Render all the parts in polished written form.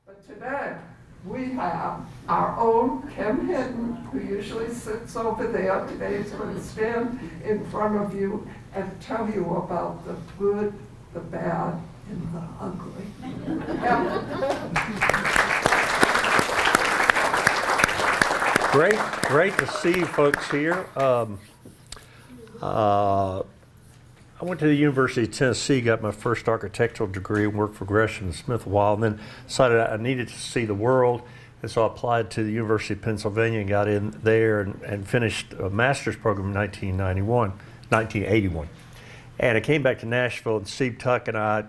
But today, we have our own Kem Hinton, who usually sits over there. Today he's going to stand in front of you and tell you about the good, the bad, and the ugly. Great to see you folks here. I went to the University of Tennessee, got my first architectural degree, and worked for Gresham and Smith a while, and then decided I needed to see the world, and so I applied to the University of Pennsylvania and got in there and finished a master's program in 1981. And I came back to Nashville, and Steve Tuck and I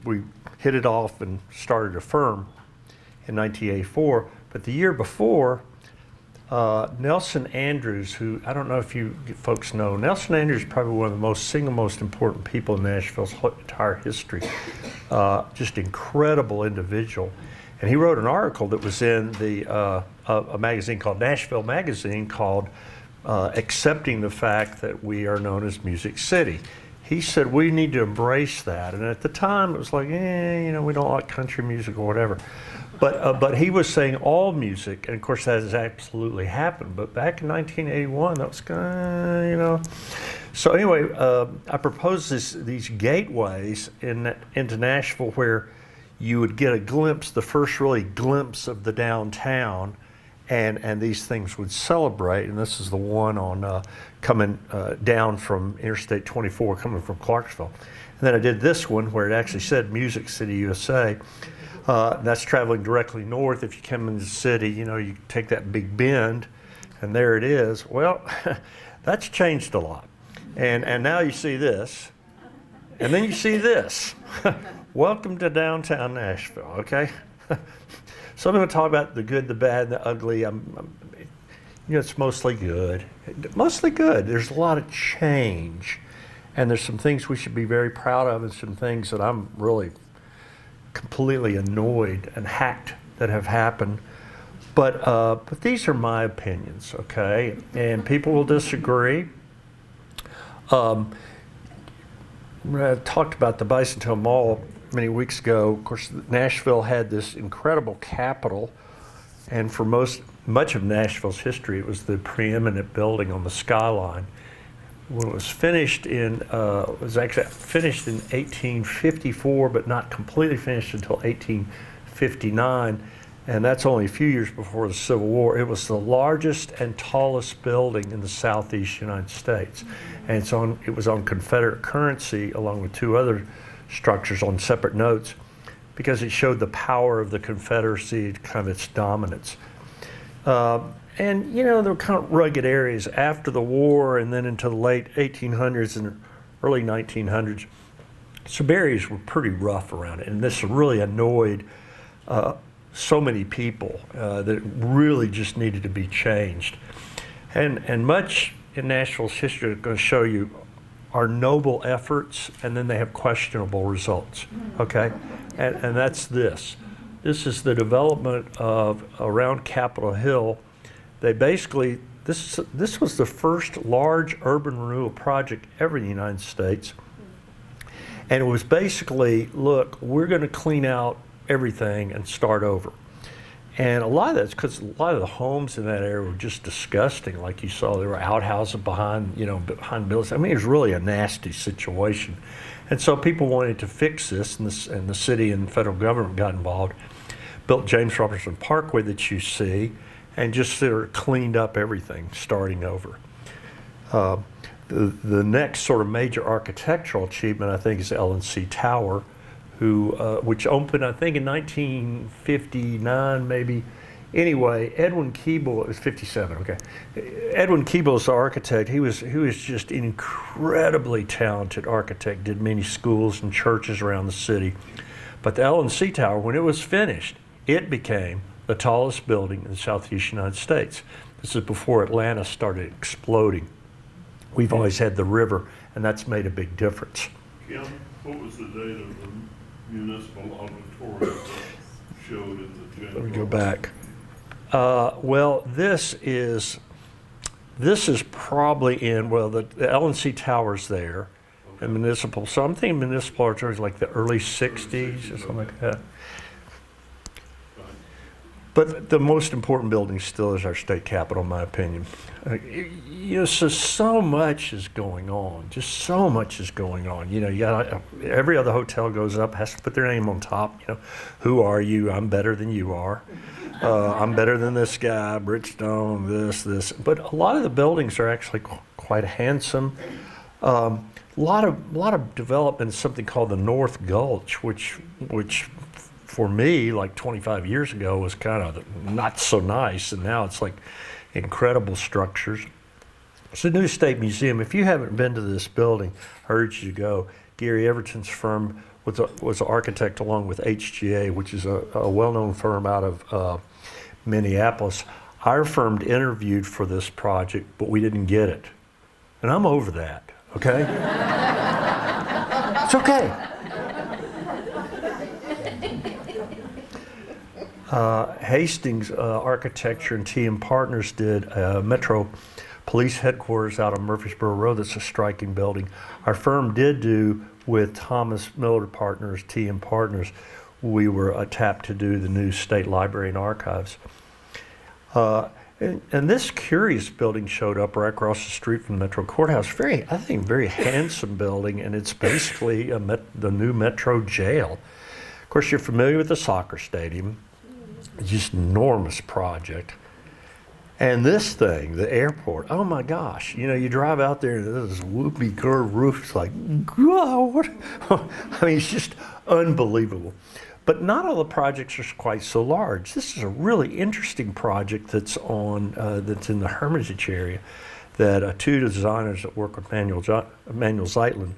we hit it off and started a firm in 1984. But the year before, Nelson Andrews, who I don't know if you folks know, Nelson Andrews is probably one of the single most important people in Nashville's entire history. Just incredible individual. And he wrote an article that was in a magazine called Nashville Magazine called Accepting the Fact That We Are Known as Music City. He said we need to embrace that. And at the time it was like, we don't like country music or whatever. But he was saying all music, and of course that has absolutely happened. But back in 1981, that was So anyway, I proposed these gateways into Nashville where you would get a glimpse, the first really glimpse of the downtown, and these things would celebrate. And this is the one on coming down from Interstate 24, coming from Clarksville. And then I did this one where it actually said Music City, USA. That's traveling directly north. If you come into the city, you take that big bend, and there it is. Well, that's changed a lot. And now you see this, and then you see this. Welcome to downtown Nashville, okay? So I'm going to talk about the good, the bad, and the ugly. It's mostly good. Mostly good. There's a lot of change, and there's some things we should be very proud of, and some things that I'm really completely annoyed and hacked that have happened. But these are my opinions, okay? And people will disagree. I talked about the Bicentennial Mall many weeks ago. Of course, Nashville had this incredible Capitol, and for much of Nashville's history, it was the preeminent building on the skyline. When it was finished it was actually finished in 1854, but not completely finished until 1859, and that's only a few years before the Civil War. It was the largest and tallest building in the southeast United States, and it was on Confederate currency along with two other structures on separate notes because it showed the power of the Confederacy, kind of its dominance. And there were kind of rugged areas after the war and then into the late 1800s and early 1900s. Some areas were pretty rough around it, and this really annoyed so many people that it really just needed to be changed. And much in Nashville's history is going to show you are noble efforts, and then they have questionable results, okay? And that's this. This is the development of around Capitol Hill. They basically, this was the first large urban renewal project ever in the United States. And it was basically, look, we're going to clean out everything and start over. And a lot of that's because a lot of the homes in that area were just disgusting. Like you saw, there were outhouses behind buildings. I mean, it was really a nasty situation. And so people wanted to fix this, and the city and federal government got involved, built James Robinson Parkway that you see, and just sort of cleaned up everything, starting over. The next sort of major architectural achievement, I think, is the L&C Tower, which opened, I think, in 1959, maybe. Anyway, Edwin Keeble, it was 57, okay. Edwin Keeble is the architect. He was just an incredibly talented architect, did many schools and churches around the city. But the L&C Tower, when it was finished, it became the tallest building in the southeast United States. This is before Atlanta started exploding. We've always had the river, and that's made a big difference. Kem, what was the date of the municipal auditorium that showed in the general? Let me go back. Well, this is probably the L&C Tower's there, okay. And municipal. So I'm thinking municipal auditorium is like the early 60s or something like that. But the most important building still is our state capitol, in my opinion. So much is going on. Just so much is going on. You got every other hotel goes up, has to put their name on top. Who are you? I'm better than you are. I'm better than this guy, Bridgestone, this. But a lot of the buildings are actually quite handsome. A lot of development is something called the North Gulch, which for me, like 25 years ago, was kind of not so nice, and now it's like incredible structures. It's a new state museum. If you haven't been to this building, I urge you to go. Gary Everton's firm was an architect along with HGA, which is a well-known firm out of Minneapolis. Our firm interviewed for this project, but we didn't get it. And I'm over that, okay? It's okay. Hastings Architecture and TM Partners did Metro Police Headquarters out on Murfreesboro Road. That's a striking building. Our firm did do with Thomas Miller Partners, TM Partners. We were tapped to do the new State Library and Archives. And this curious building showed up right across the street from the Metro Courthouse. I think, very handsome building, and it's basically the new Metro Jail. Of course, you're familiar with the soccer stadium. It's just an enormous project. And this thing, the airport, oh my gosh, you drive out there and there's this whoopee curved roof. It's like, God, I mean, it's just unbelievable. But not all the projects are quite so large. This is a really interesting project that's in the Hermitage area that two designers that work with Manuel Zeitlin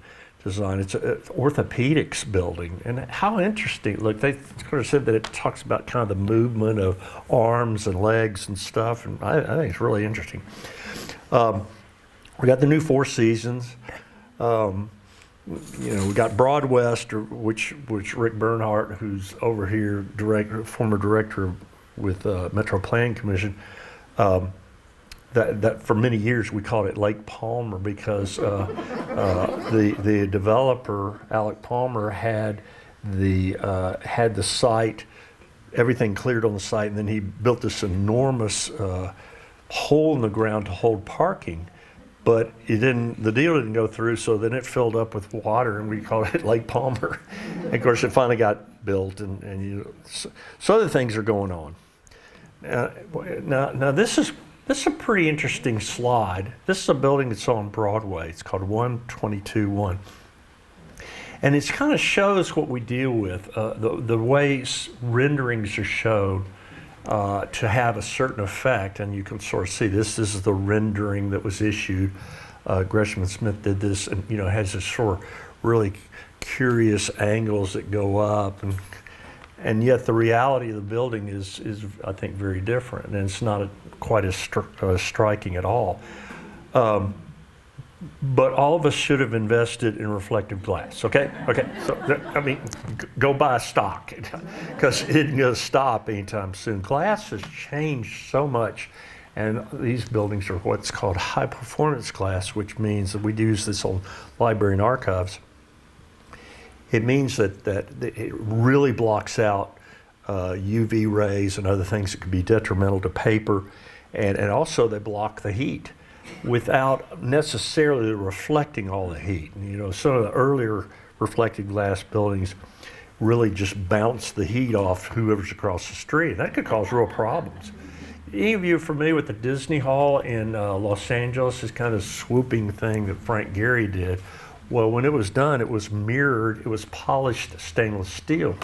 design. It's an orthopedics building, and how interesting. Look, they sort of said that it talks about kind of the movement of arms and legs and stuff, and I think it's really interesting. We got the new Four Seasons. We got Broadwest, which Rick Bernhardt, who's over here, former director with Metro Planning Commission, that for many years we called it Lake Palmer because the developer Alec Palmer had the site, everything cleared on the site, and then he built this enormous hole in the ground to hold parking. But the deal didn't go through, so then it filled up with water, and we called it Lake Palmer. And of course, it finally got built, so other things are going on. Now this is a pretty interesting slide. This is a building that's on Broadway. It's called 122-1. And it kind of shows what we deal with, the way renderings are shown to have a certain effect. And you can sort of see this is the rendering that was issued. Gresham and Smith did this, and has this sort of really curious angles that go up. And yet the reality of the building is I think, very different, and it's not quite as striking at all. But all of us should have invested in reflective glass, okay? Okay, so, go buy a stock, because it isn't going to stop anytime soon. Glass has changed so much, and these buildings are what's called high-performance glass, which means that we use this on library and archives. It means that it really blocks out UV rays and other things that could be detrimental to paper, and also they block the heat without necessarily reflecting all the heat. Some of the earlier reflective glass buildings really just bounce the heat off whoever's across the street. That could cause real problems. Any of you are familiar with the Disney Hall in Los Angeles? This kind of swooping thing that Frank Gehry did. Well, when it was done, it was mirrored, it was polished stainless steel.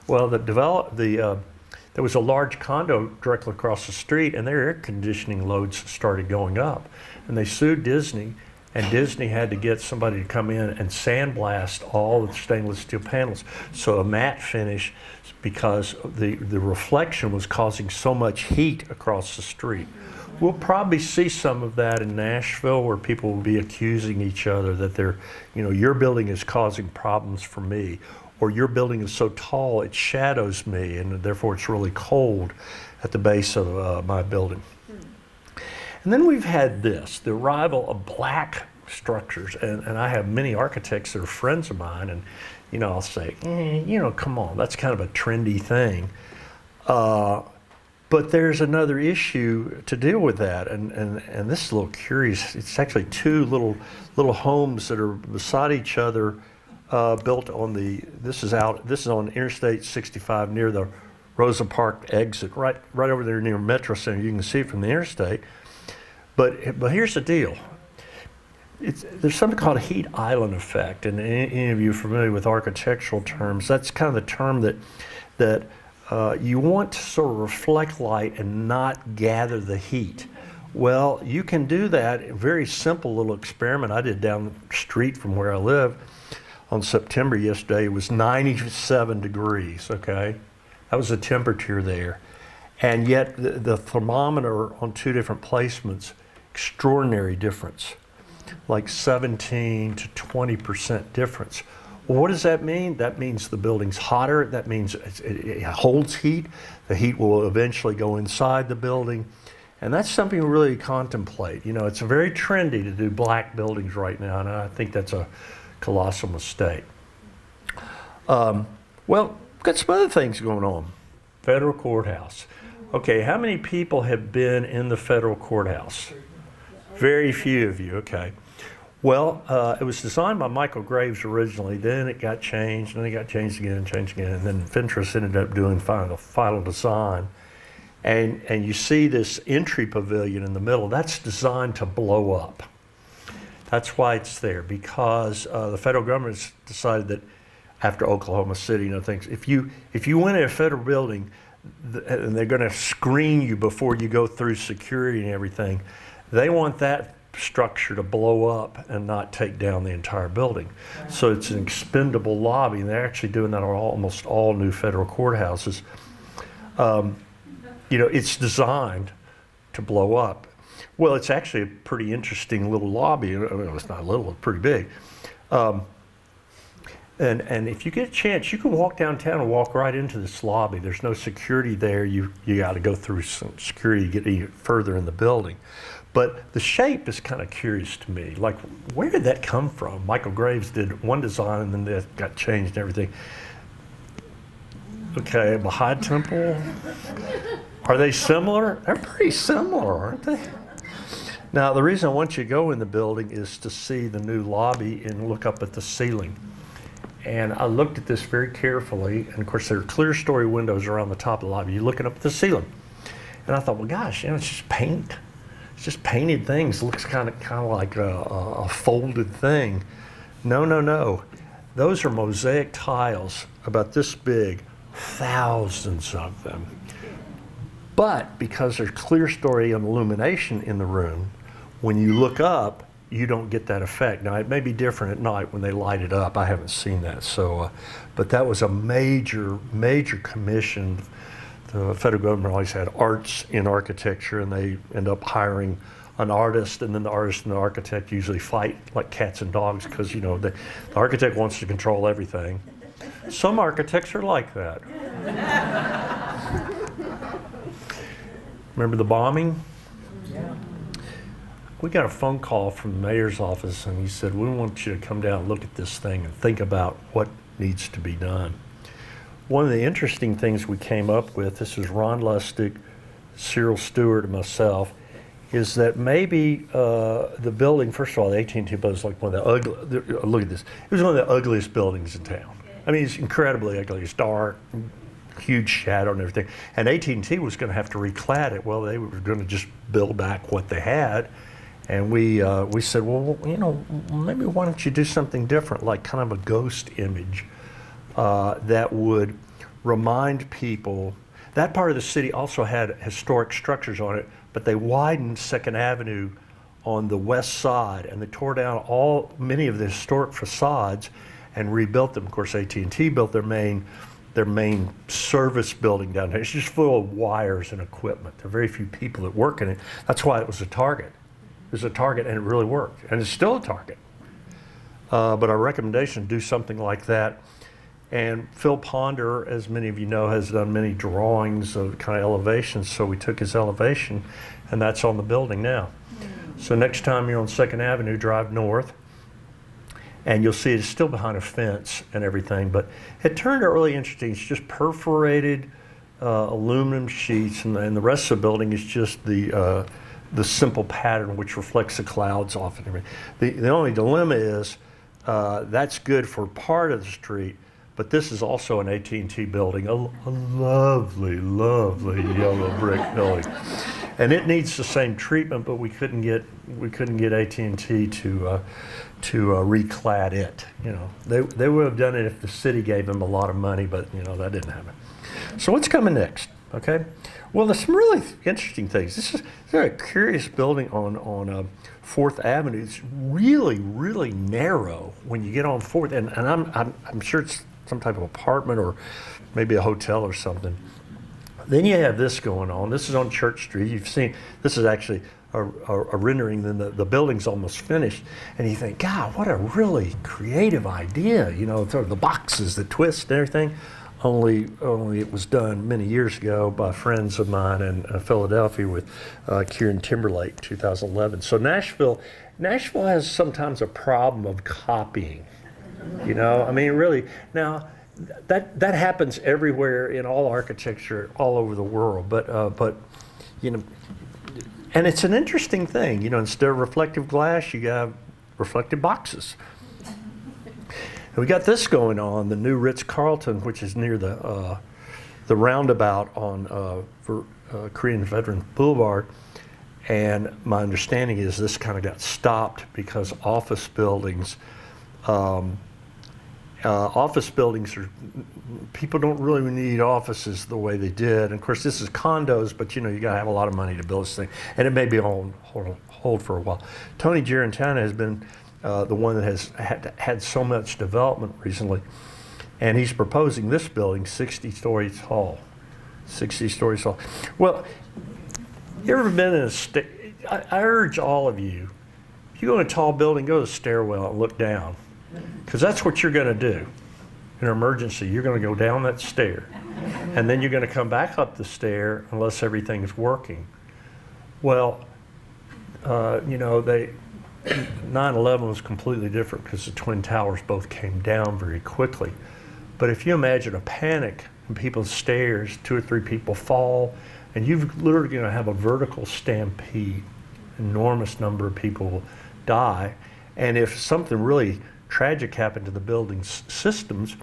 Well, there was a large condo directly across the street, and their air conditioning loads started going up. And they sued Disney, and Disney had to get somebody to come in and sandblast all the stainless steel panels. So a matte finish, because the reflection was causing so much heat across the street. We'll probably see some of that in Nashville, where people will be accusing each other that your building is causing problems for me, or your building is so tall it shadows me, and therefore it's really cold at the base of my building. And then we've had the arrival of black structures, and I have many architects that are friends of mine, and I'll say, come on, that's kind of a trendy thing. But there's another issue to deal with that, and this is a little curious. It's actually two little homes that are beside each other, built on this is on Interstate 65 near the Rosa Park exit, right over there near Metro Center. You can see it from the interstate. But here's the deal. There's something called a heat island effect, and any of you familiar with architectural terms, that's kind of the term that you want to sort of reflect light and not gather the heat. Well, you can do that. A very simple little experiment I did down the street from where I live on September yesterday. It was 97 degrees, okay? That was the temperature there. And yet the thermometer on two different placements, extraordinary difference, like 17 to 20% difference. Well, what does that mean? That means the building's hotter. That means it holds heat. The heat will eventually go inside the building. And that's something to really contemplate. You know, it's very trendy to do black buildings right now, and I think that's a colossal mistake. Well, we've got some other things going on. Federal courthouse. Okay, how many people have been in the federal courthouse? Very few of you, okay. Well, it was designed by Michael Graves originally, then it got changed, and then it got changed again, and then Fentress ended up doing the final design. And you see this entry pavilion in the middle, that's designed to blow up. That's why it's there, because the federal government's decided that after Oklahoma City and other things, if you went in a federal building and they're going to screen you before you go through security and everything, they want that structure to blow up and not take down the entire building. So it's an expendable lobby, and they're actually doing that on almost all new federal courthouses. You know, it's designed to blow up. Well, it's actually a pretty interesting little lobby. I mean, it's not little, it's pretty big. And if you get a chance, you can walk downtown and walk right into this lobby. There's no security there. You got to go through some security to get any further in the building. But the shape is kind of curious to me. Like, where did that come from? Michael Graves did one design, and then that got changed and everything. Okay, Baha'i Temple. Are they similar? They're pretty similar, aren't they? Now, the reason I want you to go in the building is to see the new lobby and look up at the ceiling. And I looked at this very carefully, and of course there are clear story windows around the top of the lobby. You're looking up at the ceiling. And I thought, well, gosh, you know, it's just paint. It's just painted things. It looks kind of like a folded thing. No. Those are mosaic tiles about this big, thousands of them. But because there's clear story illumination in the room, when you look up, you don't get that effect. Now, it may be different at night when they light it up. I haven't seen that. So, but that was a major commission. The federal government always had arts in architecture, and they end up hiring an artist, and then the artist and the architect usually fight like cats and dogs because, you know, the architect wants to control everything. Some architects are like that. Remember the bombing? Yeah. We got a phone call from the mayor's office, and he said, we want you to come down and look at this thing and think about what needs to be done. One of the interesting things we came up with, this is Ron Lustig, Cyril Stewart, and myself, is that maybe the building, first of all, the AT&T building is like one of the ugly, look at this, it was one of the ugliest buildings in town. I mean, it's incredibly ugly. It's dark, huge shadow and everything. And AT&T was going to have to reclad it. Well, they were going to just build back what they had. And we said, well, you know, maybe why don't you do something different, like kind of a ghost image that would remind people. That part of the city also had historic structures on it, but they widened 2nd Avenue on the west side, and they tore down many of the historic facades and rebuilt them. Of course, AT&T built their main service building down there. It's just full of wires and equipment. There are very few people that work in it. That's why it was a target. It was a target, and it really worked, and it's still a target. But our recommendation, do something like that. And Phil Ponder, as many of you know, has done many drawings of kind of elevations, so we took his elevation, and that's on the building now. So next time you're on 2nd Avenue, drive north, and you'll see it's still behind a fence and everything, but it turned out really interesting. It's just perforated aluminum sheets, and the rest of the building is just the simple pattern which reflects the clouds off and everything. The only dilemma is that's good for part of the street, but this is also an AT&T building, a lovely, lovely yellow brick building, and it needs the same treatment, but we couldn't get AT&T to reclad it. You know, they would have done it if the city gave them a lot of money, but you know that didn't happen. So what's coming next? Okay, well, there's some really interesting things. This is a curious building on 4th Avenue. It's really, really narrow when you get on 4th, and I'm sure it's some type of apartment or maybe a hotel or something. Then you have this going on. This is on Church Street. You've seen, this is actually a rendering, then the building's almost finished, and you think, God, what a really creative idea, you know, sort of the boxes, the twist and everything. Only it was done many years ago by friends of mine in Philadelphia with Kieran Timberlake, 2011. So Nashville has sometimes a problem of copying. You know, I mean, really. Now, that happens everywhere in all architecture, all over the world. But you know, and it's an interesting thing. You know, instead of reflective glass, you got reflective boxes. And we got this going on, the new Ritz-Carlton, which is near the roundabout on Korean Veterans Boulevard. And my understanding is this kind of got stopped because office buildings are, people don't really need offices the way they did. And of course, this is condos, but you know, you got to have a lot of money to build this thing. And it may be on hold for a while. Tony Giarratana has been the one that has had so much development recently, and he's proposing this building 60 stories tall. 60 stories tall. Well, you ever been in I urge all of you, if you go in a tall building, go to the stairwell and look down, because that's what you're going to do. In an emergency, you're going to go down that stair, and then you're going to come back up the stair unless everything's working. Well, you know, 9/11 was completely different because the Twin Towers both came down very quickly. But if you imagine a panic and people's stairs, 2 or 3 people fall, and you're literally going to have a vertical stampede. Enormous number of people will die. And if something really tragic happened to the building's systems,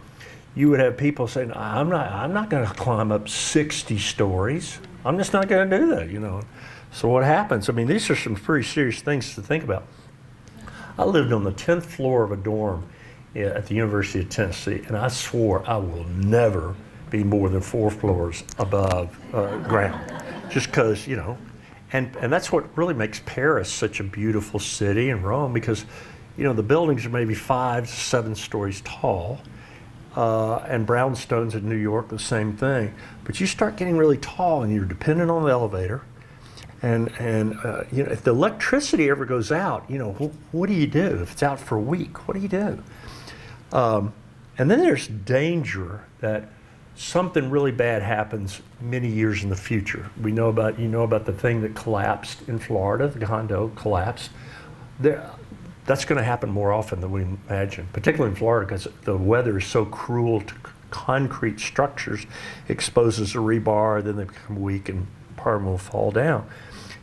you would have people saying, I'm not going to climb up 60 stories. I'm just not going to do that, you know. So what happens? I mean, these are some pretty serious things to think about. I lived on the 10th floor of a dorm at the University of Tennessee, and I swore I will never be more than 4 floors above ground, just because, you know, and that's what really makes Paris such a beautiful city, and Rome, because, you know, the buildings are maybe 5 to 7 stories tall, and brownstones in New York, the same thing. But you start getting really tall, and you're dependent on the elevator. And you know, if the electricity ever goes out, you know, what do you do? If it's out for a week, what do you do? And then there's danger that something really bad happens many years in the future. You know about the thing that collapsed in Florida, the condo collapsed. That's going to happen more often than we imagine, particularly in Florida, because the weather is so cruel to concrete structures, exposes the rebar, then they become weak and part of them will fall down.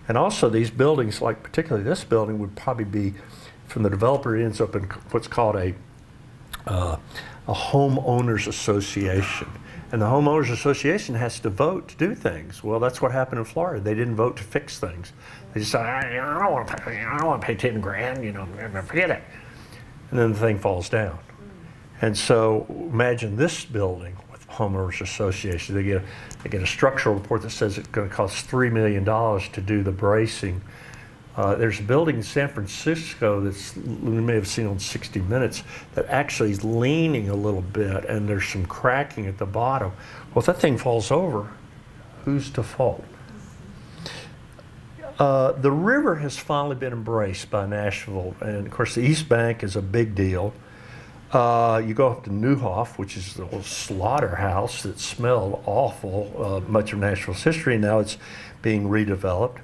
And also these buildings, like particularly this building, would probably be, from the developer, it ends up in what's called a homeowners association. And the homeowners association has to vote to do things. Well, that's what happened in Florida. They didn't vote to fix things. They just said, I don't want to pay 10 grand, you know, forget it. And then the thing falls down. And so imagine this building with homeowners association. They get a structural report that says it's going to cost $3 million to do the bracing. There's a building in San Francisco that's, you may have seen on 60 Minutes, that actually is leaning a little bit, and there's some cracking at the bottom. Well, if that thing falls over, who's to fault? The river has finally been embraced by Nashville, and of course the East Bank is a big deal. You go up to Neuhoff, which is the old slaughterhouse that smelled awful, much of Nashville's history. Now it's being redeveloped.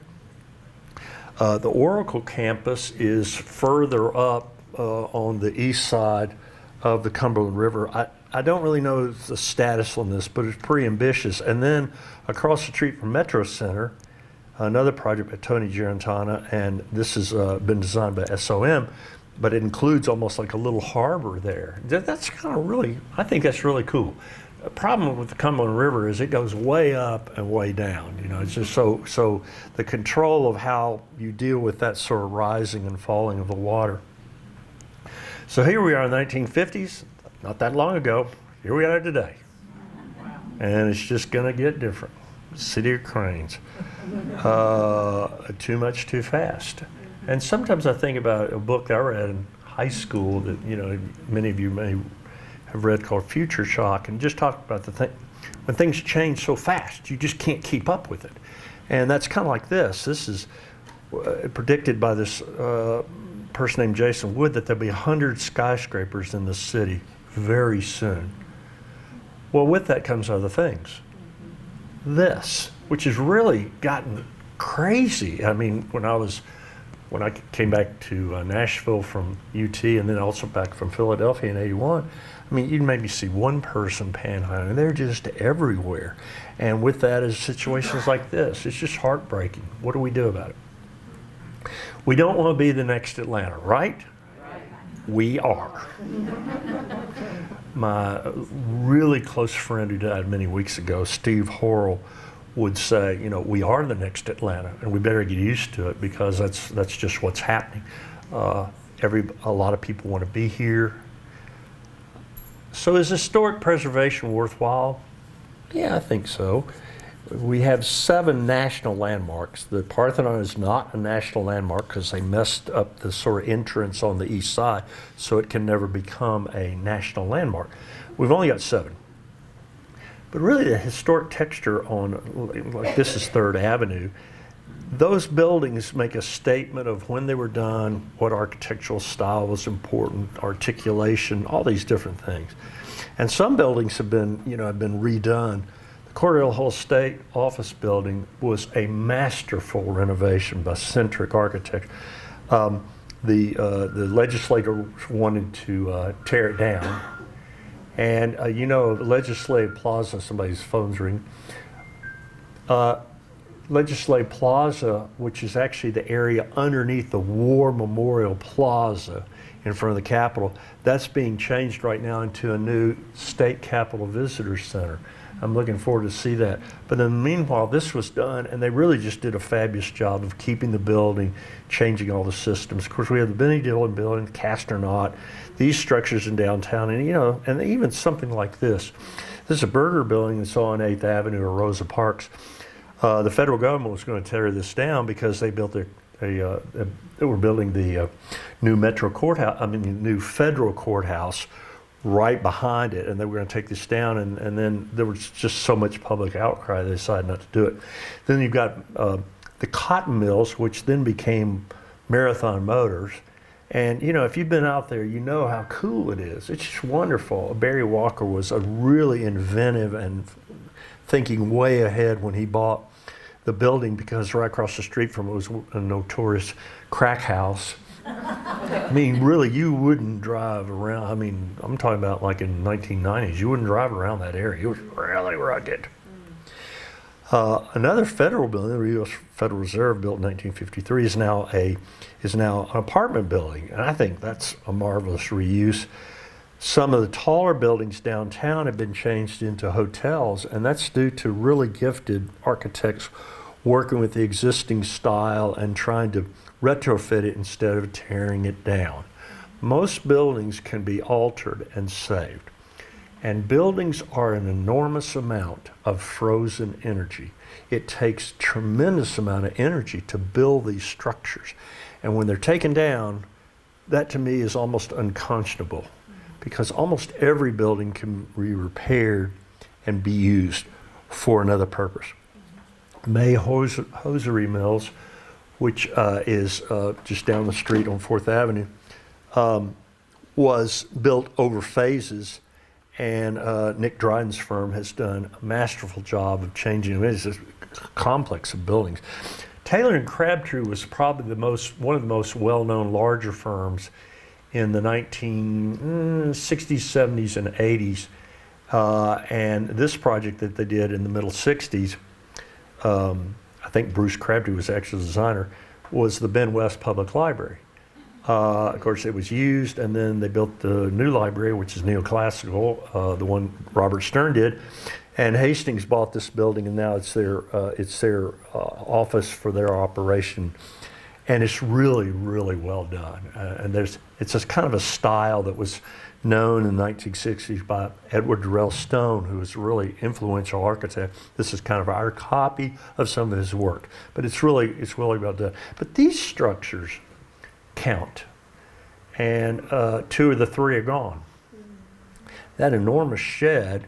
The Oracle campus is further up on the east side of the Cumberland River. I don't really know the status on this, but it's pretty ambitious. And then across the street from Metro Center, another project by Tony Giarantana, and this has been designed by SOM, but it includes almost like a little harbor there. That's kind of really, I think that's really cool. The problem with the Cumberland River is it goes way up and way down. You know, it's just so the control of how you deal with that sort of rising and falling of the water. So here we are in the 1950s, not that long ago. Here we are today. And it's just going to get different. City of Cranes. Too much, too fast. And sometimes I think about a book that I read in high school that, you know, many of you may have read called Future Shock, and just talked about the thing when things change so fast, you just can't keep up with it. And that's kind of like this. This is predicted by this person named Jason Wood that there'll be 100 skyscrapers in the city very soon. Well, with that comes other things. This, which has really gotten crazy. I mean, when I came back to Nashville from UT and then also back from Philadelphia in '81, I mean, you'd maybe see one person panhandling. They're just everywhere. And with that is situations like this. It's just heartbreaking. What do we do about it? We don't want to be the next Atlanta, right? We are. My really close friend who died many weeks ago, Steve Horrell, would say, you know, we are the next Atlanta, and we better get used to it because that's just what's happening. A lot of people want to be here. So is historic preservation worthwhile? Yeah, I think so. We have 7 national landmarks. The Parthenon is not a national landmark because they messed up the sort of entrance on the east side, so it can never become a national landmark. We've only got 7. But really the historic texture on, like this is 3rd Avenue, those buildings make a statement of when they were done, what architectural style was important, articulation, all these different things. And some buildings have been redone. The Cordell Hull State Office Building was a masterful renovation by Centric Architects. The legislators wanted to tear it down. And you know, Legislative Plaza, somebody's phone's ringing. Legislative Plaza, which is actually the area underneath the War Memorial Plaza in front of the Capitol, that's being changed right now into a new State Capitol Visitor Center. I'm looking forward to see that. But then meanwhile, this was done, and they really just did a fabulous job of keeping the building, changing all the systems. Of course, we have the Benny Dillon building, Castornot, these structures in downtown, and you know, and even something like this. This is a burger building that's on 8th Avenue or Rosa Parks. The federal government was going to tear this down because they built they were building the new new federal courthouse right behind it, and they were going to take this down, and then there was just so much public outcry they decided not to do it. Then you've got the cotton mills, which then became Marathon Motors. And you know, if you've been out there, you know how cool it is. It's just wonderful. Barry Walker was a really inventive and thinking way ahead when he bought the building, because right across the street from it was a notorious crack house. I mean, really, you wouldn't drive around. I mean, I'm talking about like in the 1990s, you wouldn't drive around that area. It was really rugged. Another federal building, the U.S. Federal Reserve, built in 1953, is now an apartment building, and I think that's a marvelous reuse. Some of the taller buildings downtown have been changed into hotels, and that's due to really gifted architects working with the existing style and trying to retrofit it instead of tearing it down. Most buildings can be altered and saved. And buildings are an enormous amount of frozen energy. It takes tremendous amount of energy to build these structures. And when they're taken down, that to me is almost unconscionable, because almost every building can be repaired and be used for another purpose. May Hosiery Mills, which is just down the street on 4th Avenue, was built over phases, and Nick Dryden's firm has done a masterful job of changing it. It's a complex of buildings. Taylor and Crabtree was probably one of the most well-known larger firms in the 1960s, 70s, and 80s. And this project that they did in the middle 60s, I think Bruce Crabtree was actually the designer, was the Ben West Public Library. Of course, it was used, and then they built the new library, which is neoclassical, the one Robert Stern did. And Hastings bought this building, and now it's their office for their operation. And it's really, really well done. And it's just kind of a style that was known in the 1960s by Edward Durrell Stone, who was a really influential architect. This is kind of our copy of some of his work, but it's really well done. But these structures count, and 2 of the 3 are gone. That enormous shed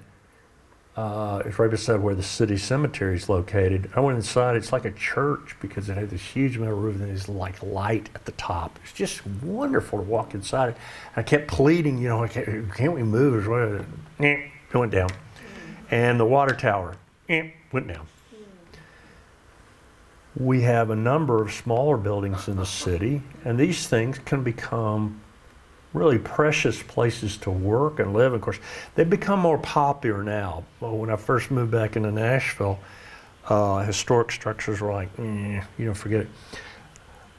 is right beside where the city cemetery is located. I went inside. It's like a church because it had this huge metal roof and there's like light at the top. It's just wonderful to walk inside it. I kept pleading, can't we move? It went down. And the water tower went down. We have a number of smaller buildings in the city, and these things can become really precious places to work and live. Of course, they've become more popular now. Well, when I first moved back into Nashville, historic structures were like, forget it.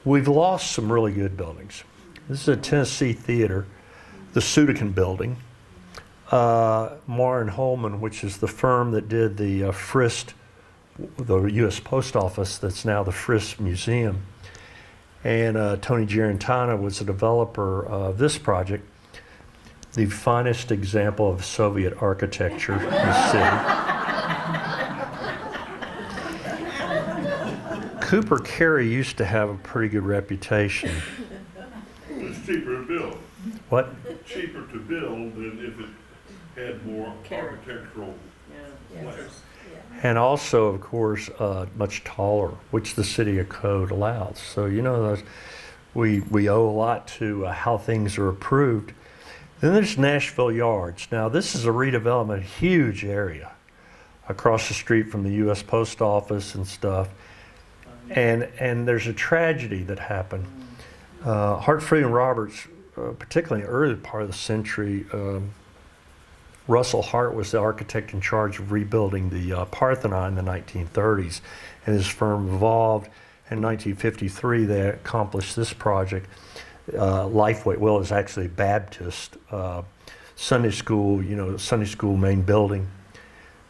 We've lost some really good buildings. This is a Tennessee theater, the Sudekin building. Moore and Holman, which is the firm that did the Frist, the U.S. Post Office that's now the Frist Museum. And Tony Giarantana was the developer of this project, the finest example of Soviet architecture in the city. Cooper Carey used to have a pretty good reputation. It's cheaper to build. What? Cheaper to build than if it had more architectural flair. And also, of course, much taller, which the city of code allows. So, we owe a lot to how things are approved. Then there's Nashville Yards. Now, this is a redevelopment, huge area across the street from the U.S. Post Office and stuff. And there's a tragedy that happened. Hartford and Roberts, particularly in the early part of the century, Russell Hart was the architect in charge of rebuilding the Parthenon in the 1930s, and his firm evolved. In 1953, they accomplished this project. Lifeway, well, it's actually Baptist Sunday school, Sunday school main building.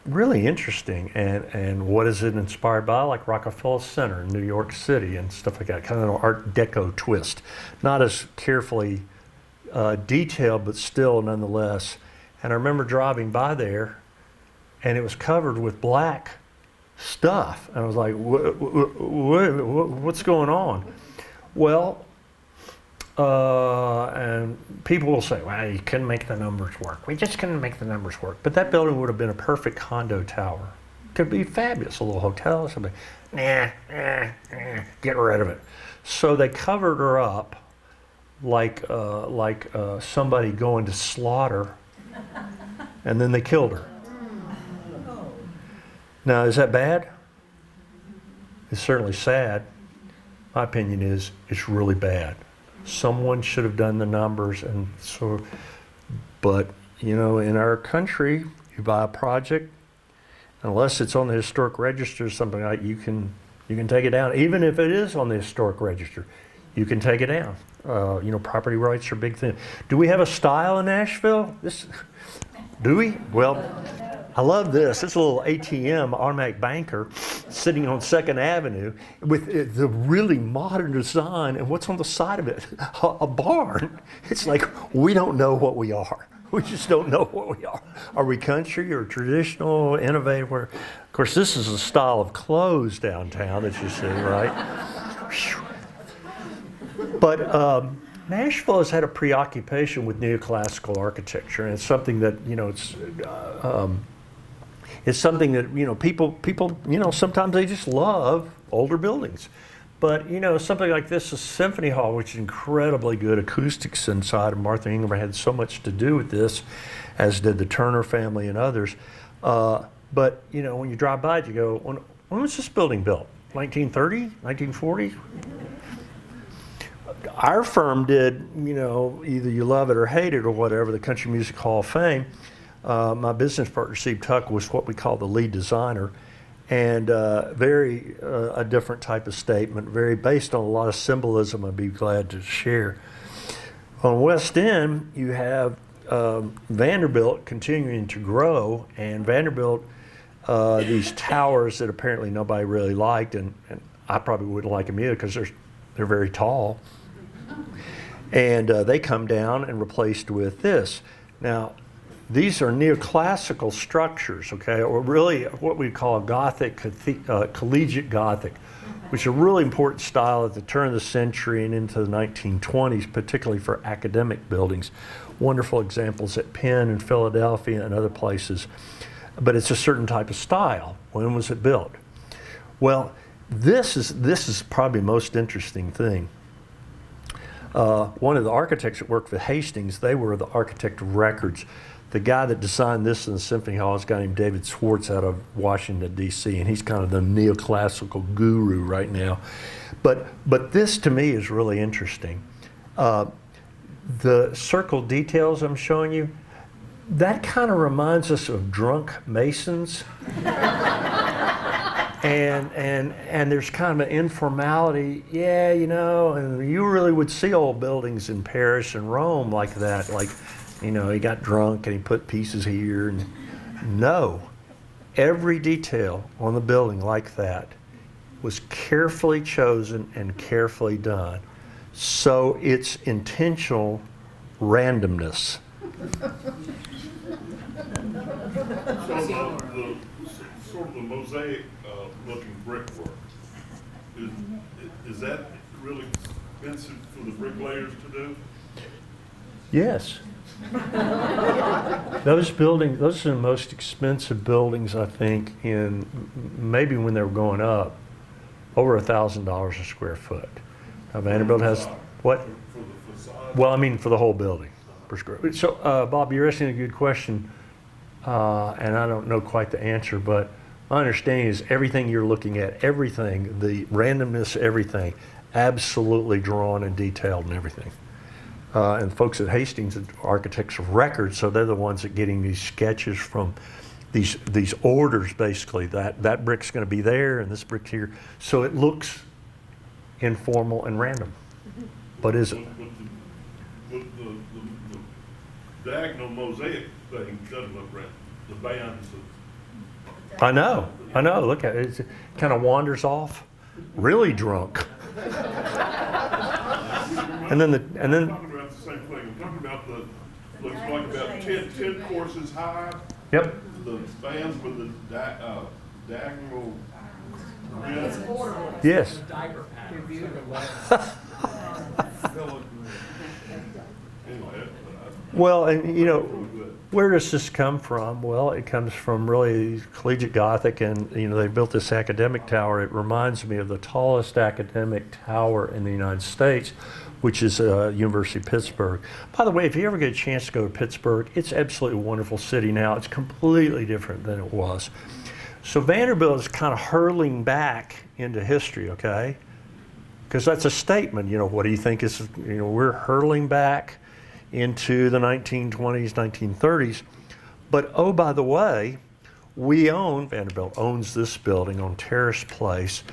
Really interesting, and what is it inspired by? Like Rockefeller Center in New York City and stuff like that, kind of an Art Deco twist. Not as carefully detailed, but still nonetheless. And I remember driving by there, and it was covered with black stuff. And I was like, what's going on? Well, and people will say, well, you couldn't make the numbers work. We just couldn't make the numbers work. But that building would have been a perfect condo tower. Could be fabulous, a little hotel or something. Get rid of it. So they covered her up like somebody going to slaughter, and then they killed her. Now, is that bad? It's certainly sad. My opinion is it's really bad. Someone should have done the numbers, and so, but in our country, you buy a project, unless it's on the historic register or something like, you can take it down. Even if it is on the historic register, you can take it down. Property rights are a big thing. Do we have a style in Nashville? Do we? Well, I love this. It's a little ATM, automatic banker, sitting on 2nd Avenue with the really modern design. And what's on the side of it? A barn. It's like, we don't know what we are. We just don't know what we are. Are we country or traditional, innovative? Of course, this is a style of clothes downtown that you see, right? But Nashville has had a preoccupation with neoclassical architecture, and it's something that it's something that people sometimes they just love older buildings. But something like this, a symphony hall, which is incredibly good acoustics inside, and Martha Ingram had so much to do with this, as did the Turner family and others. But when you drive by it, you go, when was this building built? 1930, 1940? Our firm did, either you love it or hate it or whatever, the Country Music Hall of Fame. My business partner, Steve Tuck, was what we call the lead designer, and very a different type of statement, very based on a lot of symbolism I'd be glad to share. On West End, you have Vanderbilt continuing to grow, and Vanderbilt, these towers that apparently nobody really liked, and I probably wouldn't like them either because they're very tall, and they come down and replaced with this. Now, these are neoclassical structures, okay, or really what we call a Gothic, collegiate Gothic, which is a really important style at the turn of the century and into the 1920s, particularly for academic buildings. Wonderful examples at Penn and Philadelphia and other places. But it's a certain type of style. When was it built? Well, this is probably the most interesting thing. One of the architects that worked for Hastings, they were the architect of records. The guy that designed this in the Symphony Hall is a guy named David Swartz out of Washington, D.C., and he's kind of the neoclassical guru right now. But this, to me, is really interesting. The circle details I'm showing you, that kind of reminds us of drunk masons. And there's kind of an informality, yeah, you know, and you really would see old buildings in Paris and Rome like that, like, you know, he got drunk and he put pieces here. And no, every detail on the building like that was carefully chosen and carefully done. So it's intentional randomness. So the sort of the mosaic looking brickwork, is that really expensive for the bricklayers to do? Yes. Those buildings, those are the most expensive buildings, I think, in maybe when they were going up, over $1,000 a square foot. Now, Vanderbilt has what? For the facade? Well, I mean for the whole building per square foot. So, Bob, you're asking a good question, and I don't know quite the answer, but my understanding is everything you're looking at, everything, the randomness, everything, absolutely drawn and detailed and everything. And folks at Hastings are architects of record, so they're the ones that getting these sketches from these orders, basically. That brick's going to be there and this brick's here. So it looks informal and random, but isn't. But the diagonal mosaic thing doesn't look random. The bands. I know. Look at it. It kind of wanders off. Really drunk. And then I'm talking about the same thing. I'm talking about looks like about 10 courses high. Yep. The bands with the diagonal. Yes. Anyway, Well, and you know, where does this come from? Well, it comes from really collegiate Gothic, and you know, they built this academic tower. It reminds me of the tallest academic tower in the United States, which is University of Pittsburgh. By the way, if you ever get a chance to go to Pittsburgh, it's absolutely a wonderful city now. It's completely different than it was. So Vanderbilt is kind of hurling back into history, okay? Because that's a statement, you know, what do you think is, you know, we're hurling back into the 1920s, 1930s. But oh, by the way, Vanderbilt owns this building on Terrace Place,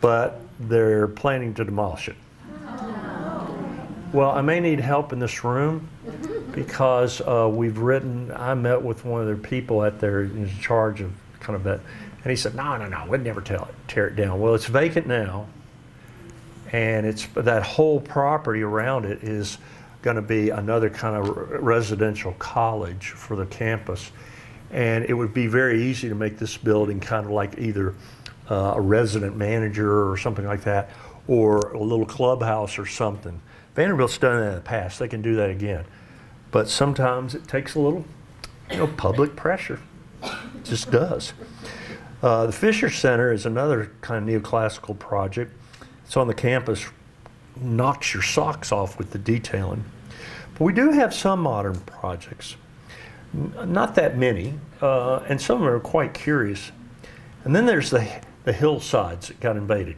but they're planning to demolish it. Well, I may need help in this room because I met with one of their people in charge of kind of that, and he said, no, we'd never tear it down. Well, it's vacant now, and that whole property around it is going to be another kind of residential college for the campus. And it would be very easy to make this building kind of like either a resident manager or something like that, or a little clubhouse or something. Vanderbilt's done that in the past. They can do that again. But sometimes it takes a little, public pressure. It just does. The Fisher Center is another kind of neoclassical project. It's on the campus, knocks your socks off with the detailing. But we do have some modern projects. Not that many, and some of them are quite curious. And then there's the hillsides that got invaded.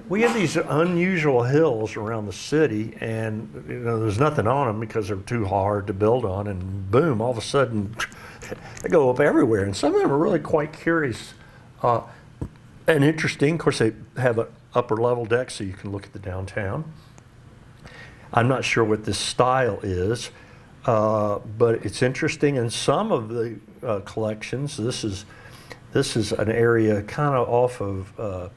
We have these unusual hills around the city, and there's nothing on them because they're too hard to build on, and boom, all of a sudden They go up everywhere, and some of them are really quite curious and interesting. Of course, they have an upper level deck so you can look at the downtown. I'm not sure what this style is, but it's interesting. And some of the collections, this is an area kind of off of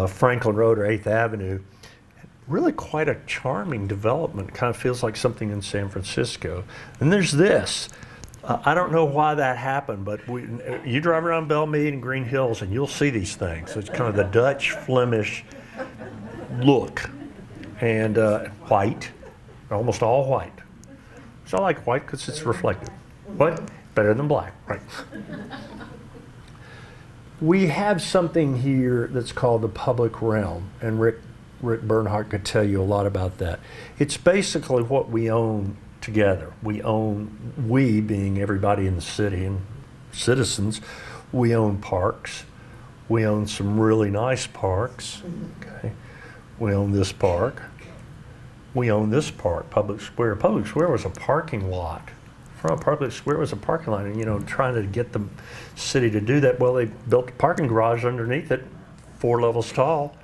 Franklin Road or 8th Avenue. Really quite a charming development. Kind of feels like something in San Francisco. And there's this. I don't know why that happened, but you drive around Belmead and Green Hills and you'll see these things. It's kind of the Dutch Flemish look. And white, almost all white. So I like white because it's reflective. But better than black, right? We have something here that's called the public realm, and Rick Bernhardt could tell you a lot about that. It's basically what we own together. We being everybody in the city and citizens, we own parks. We own some really nice parks. Okay. We own this park. We own this park, Public Square. Public Square was a parking lot. From Public Square was a parking lot, and trying to get the city to do that, well, they built a parking garage underneath it, 4 levels tall.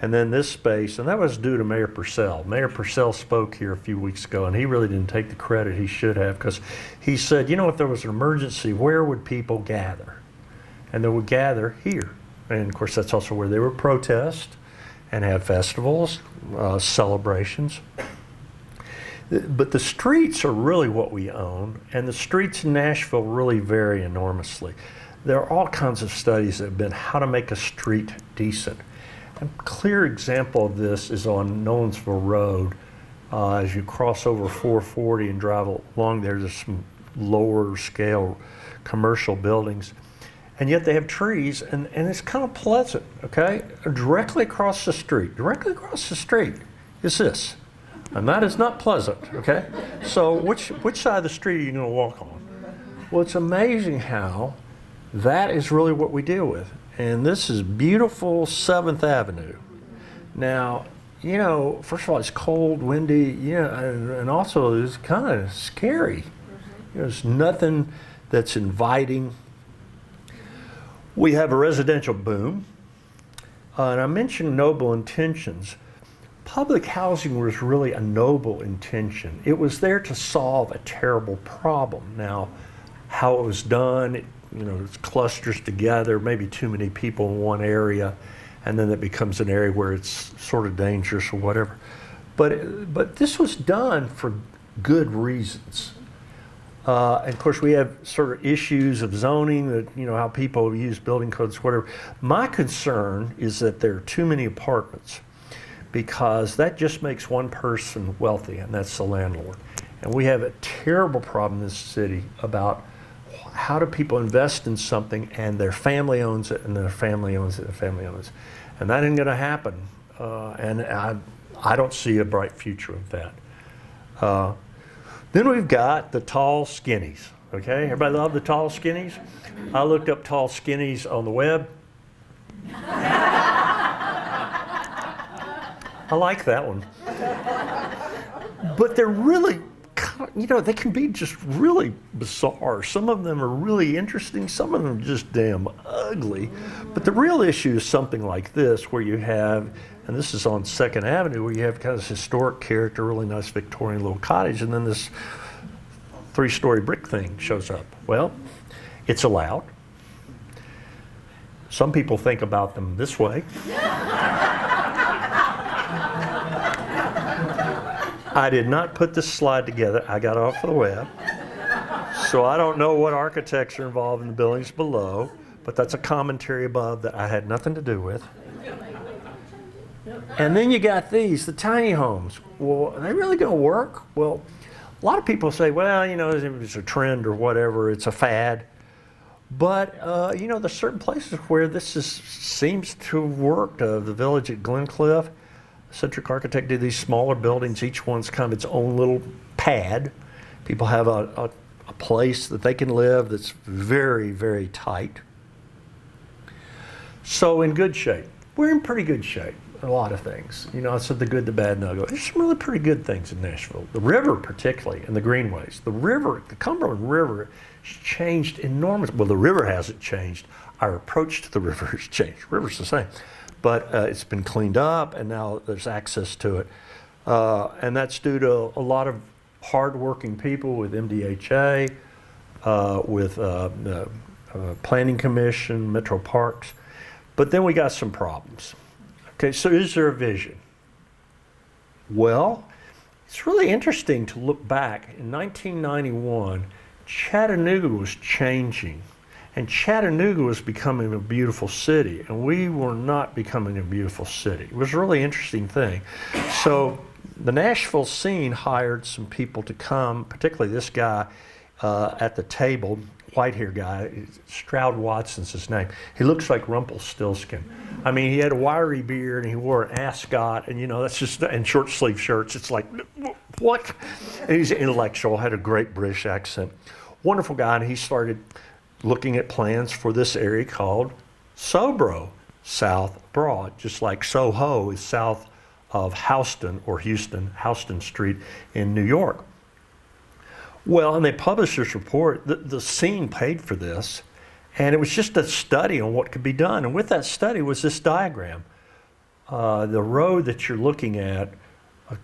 And then this space, and that was due to Mayor Purcell. Mayor Purcell spoke here a few weeks ago, and he really didn't take the credit he should have, because he said, if there was an emergency, where would people gather? And they would gather here. And of course, that's also where they would protest and have festivals, celebrations. But the streets are really what we own, and the streets in Nashville really vary enormously. There are all kinds of studies that have been how to make a street decent. A clear example of this is on Nolensville Road. As you cross over 440 and drive along there, there's some lower scale commercial buildings. And yet they have trees, and it's kind of pleasant, okay? Directly across the street is this. And that is not pleasant, okay? So which side of the street are you going to walk on? Well, it's amazing how that is really what we deal with. And this is beautiful 7th Avenue. Now, first of all, it's cold, windy, and also it's kind of scary. There's nothing that's inviting. We have a residential boom. And I mentioned noble intentions. Public housing was really a noble intention. It was there to solve a terrible problem. Now, how it was done, it clusters together, maybe too many people in one area, and then it becomes an area where it's sort of dangerous or whatever. But this was done for good reasons. And of course, we have sort of issues of zoning that, how people use building codes, whatever. My concern is that there are too many apartments, because that just makes one person wealthy, and that's the landlord. And we have a terrible problem in this city about how do people invest in something and their family owns it, and their family owns it, and their family owns it. And that isn't going to happen. And I don't see a bright future of that. Then we've got the tall skinnies, okay? Everybody love the tall skinnies? I looked up tall skinnies on the web. I like that one. But they're really, they can be just really bizarre. Some of them are really interesting. Some of them are just damn ugly. But the real issue is something like this, where you have, and this is on 2nd Avenue, where you have kind of this historic character, really nice Victorian little cottage, and then this 3-story brick thing shows up. Well, it's allowed. Some people think about them this way. I did not put this slide together. I got it off the web. So I don't know what architects are involved in the buildings below, but that's a commentary above that I had nothing to do with. And then you got these, the tiny homes. Well, are they really going to work? Well, a lot of people say, well, it's a trend or whatever, it's a fad. But, there's certain places where this seems to have worked. The village at Glencliff, Centric Architect did these smaller buildings. Each one's kind of its own little pad. People have a place that they can live that's very, very tight. So in good shape. we're in pretty good shape. A lot of things. You know, I said the good, the bad, and the ugly. There's some really pretty good things in Nashville. The river, particularly, and the greenways. The river, the Cumberland River, has changed enormously. Well, the river hasn't changed. Our approach to the river has changed. The river's the same. But it's been cleaned up, and now there's access to it. And that's due to a lot of hardworking people with MDHA, with the Planning Commission, Metro Parks. But then we got some problems. Okay, so is there a vision? Well, it's really interesting to look back. In 1991, Chattanooga was changing, and Chattanooga was becoming a beautiful city, and we were not becoming a beautiful city. It was a really interesting thing. So the Nashville scene hired some people to come, particularly this guy at the table, white-haired guy, Stroud Watson's his name. He looks like Rumpelstiltskin. I mean, he had a wiry beard and he wore an ascot, and you know, that's just, and short sleeve shirts. It's like, what? And he's intellectual, had a great British accent. Wonderful guy, and he started looking at plans for this area called Sobro, South Broad, just like Soho is south of Houston or Houston Street in New York. Well, and they published this report. The scene paid for this, and it was just a study on what could be done. And with that study was this diagram. The road that you're looking at,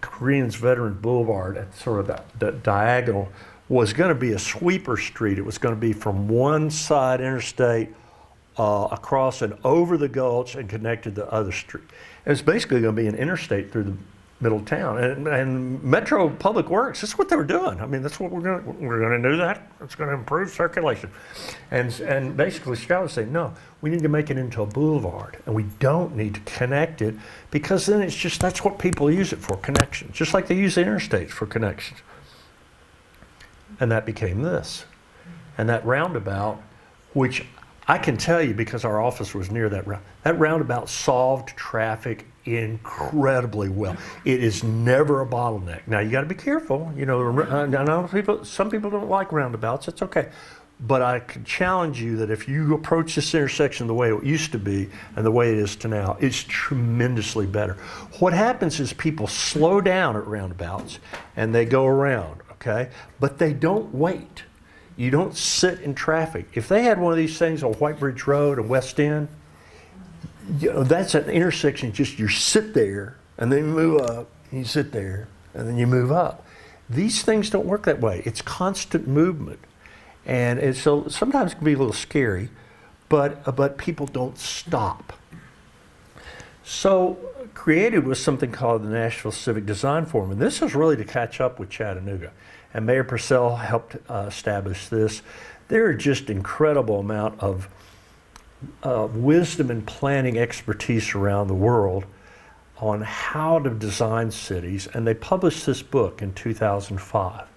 Koreans Veterans Boulevard, at sort of the diagonal, was going to be a sweeper street. It was going to be from one side interstate across and over the gulch and connected to the other street. It was basically going to be an interstate through the middle of town, and Metro Public Works, that's what they were doing. I mean, that's what we're going to do that. It's going to improve circulation. And basically Stroud was saying, no, we need to make it into a boulevard, and we don't need to connect it, because then it's just, that's what people use it for, connections, just like they use the interstates for connections. And that became this. And that roundabout, which I can tell you because our office was near that roundabout solved traffic incredibly well. It is never a bottleneck. Now you got to be careful. You know, I know some people don't like roundabouts. It's okay. But I can challenge you that if you approach this intersection the way it used to be and the way it is to now, it's tremendously better. What happens is people slow down at roundabouts and they go around, okay? But they don't wait. You don't sit in traffic. If they had one of these things on White Bridge Road and West End, you know, that's an intersection, just you sit there and then you move up, and you sit there and then you move up. These things don't work that way. It's constant movement. And so sometimes it can be a little scary, but people don't stop. So created was something called the Nashville Civic Design Forum, and this was really to catch up with Chattanooga. And Mayor Purcell helped establish this. There are just incredible amount of wisdom and planning expertise around the world on how to design cities, and they published this book in 2005.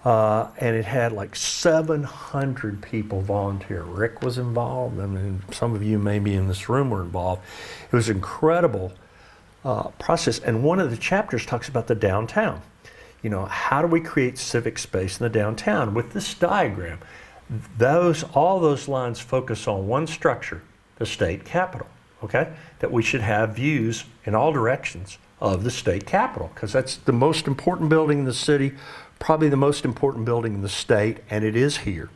And it had like 700 people volunteer. Rick was involved. I mean, some of you maybe in this room were involved. It was an incredible process. And one of the chapters talks about the downtown. You know, how do we create civic space in the downtown? With this diagram, all those lines focus on one structure, the state capitol, okay? That we should have views in all directions of the state capitol, because that's the most important building in the city, probably the most important building in the state, and it is here.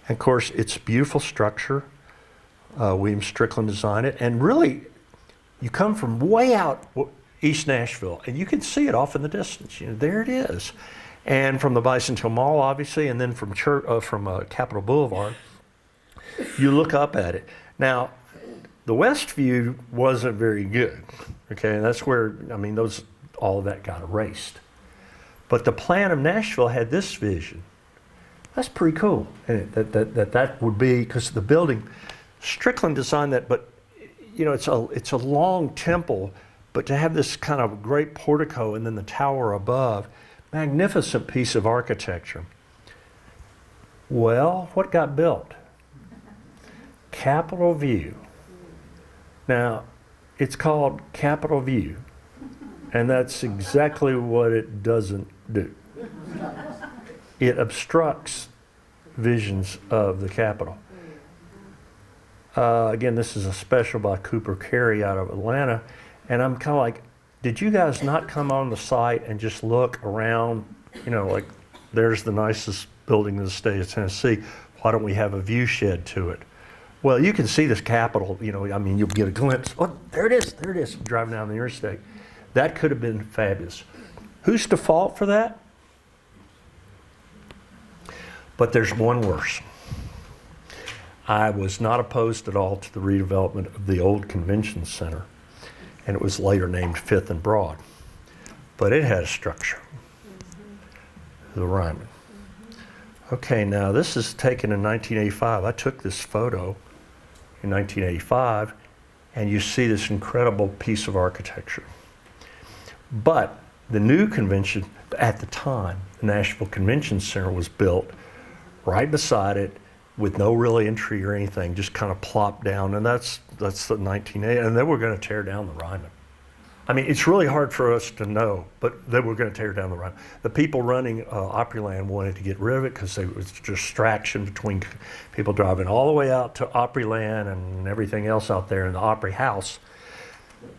And of course, it's a beautiful structure. William Strickland designed it, and really, you come from way out East Nashville, and you can see it off in the distance. You know, there it is. And from the Bicentennial Mall, obviously, and then from Capitol Boulevard, you look up at it. Now, the west view wasn't very good, okay? And that's where, I mean, all of that got erased. But the plan of Nashville had this vision. That's pretty cool. And that would be, because the building, Strickland designed that, but you know, it's a long temple, but to have this kind of great portico and then the tower above, magnificent piece of architecture. Well, what got built? Capitol View. Now, it's called Capitol View, and that's exactly what it doesn't do. It obstructs visions of the Capitol. Again, this is a special by Cooper Carey out of Atlanta. And I'm kind of like, did you guys not come on the site and just look around, like there's the nicest building in the state of Tennessee. Why don't we have a view shed to it? Well, you can see this Capitol, you'll get a glimpse. Oh, there it is, driving down the interstate. That could have been fabulous. Who's to fault for that? But there's one worse. I was not opposed at all to the redevelopment of the old convention center, and it was later named Fifth and Broad. But it had a structure, the Ryman. Okay, now this is taken in 1985. I took this photo in 1985, and you see this incredible piece of architecture. But the new convention, at the time, the Nashville Convention Center was built right beside it with no real entry or anything, just kind of plopped down, and that's the 1980, and they were going to tear down the Ryman. I mean, it's really hard for us to know, but they were going to tear down the Ryman. The people running Opryland wanted to get rid of it because it was a distraction between people driving all the way out to Opryland and everything else out there in the Opry House.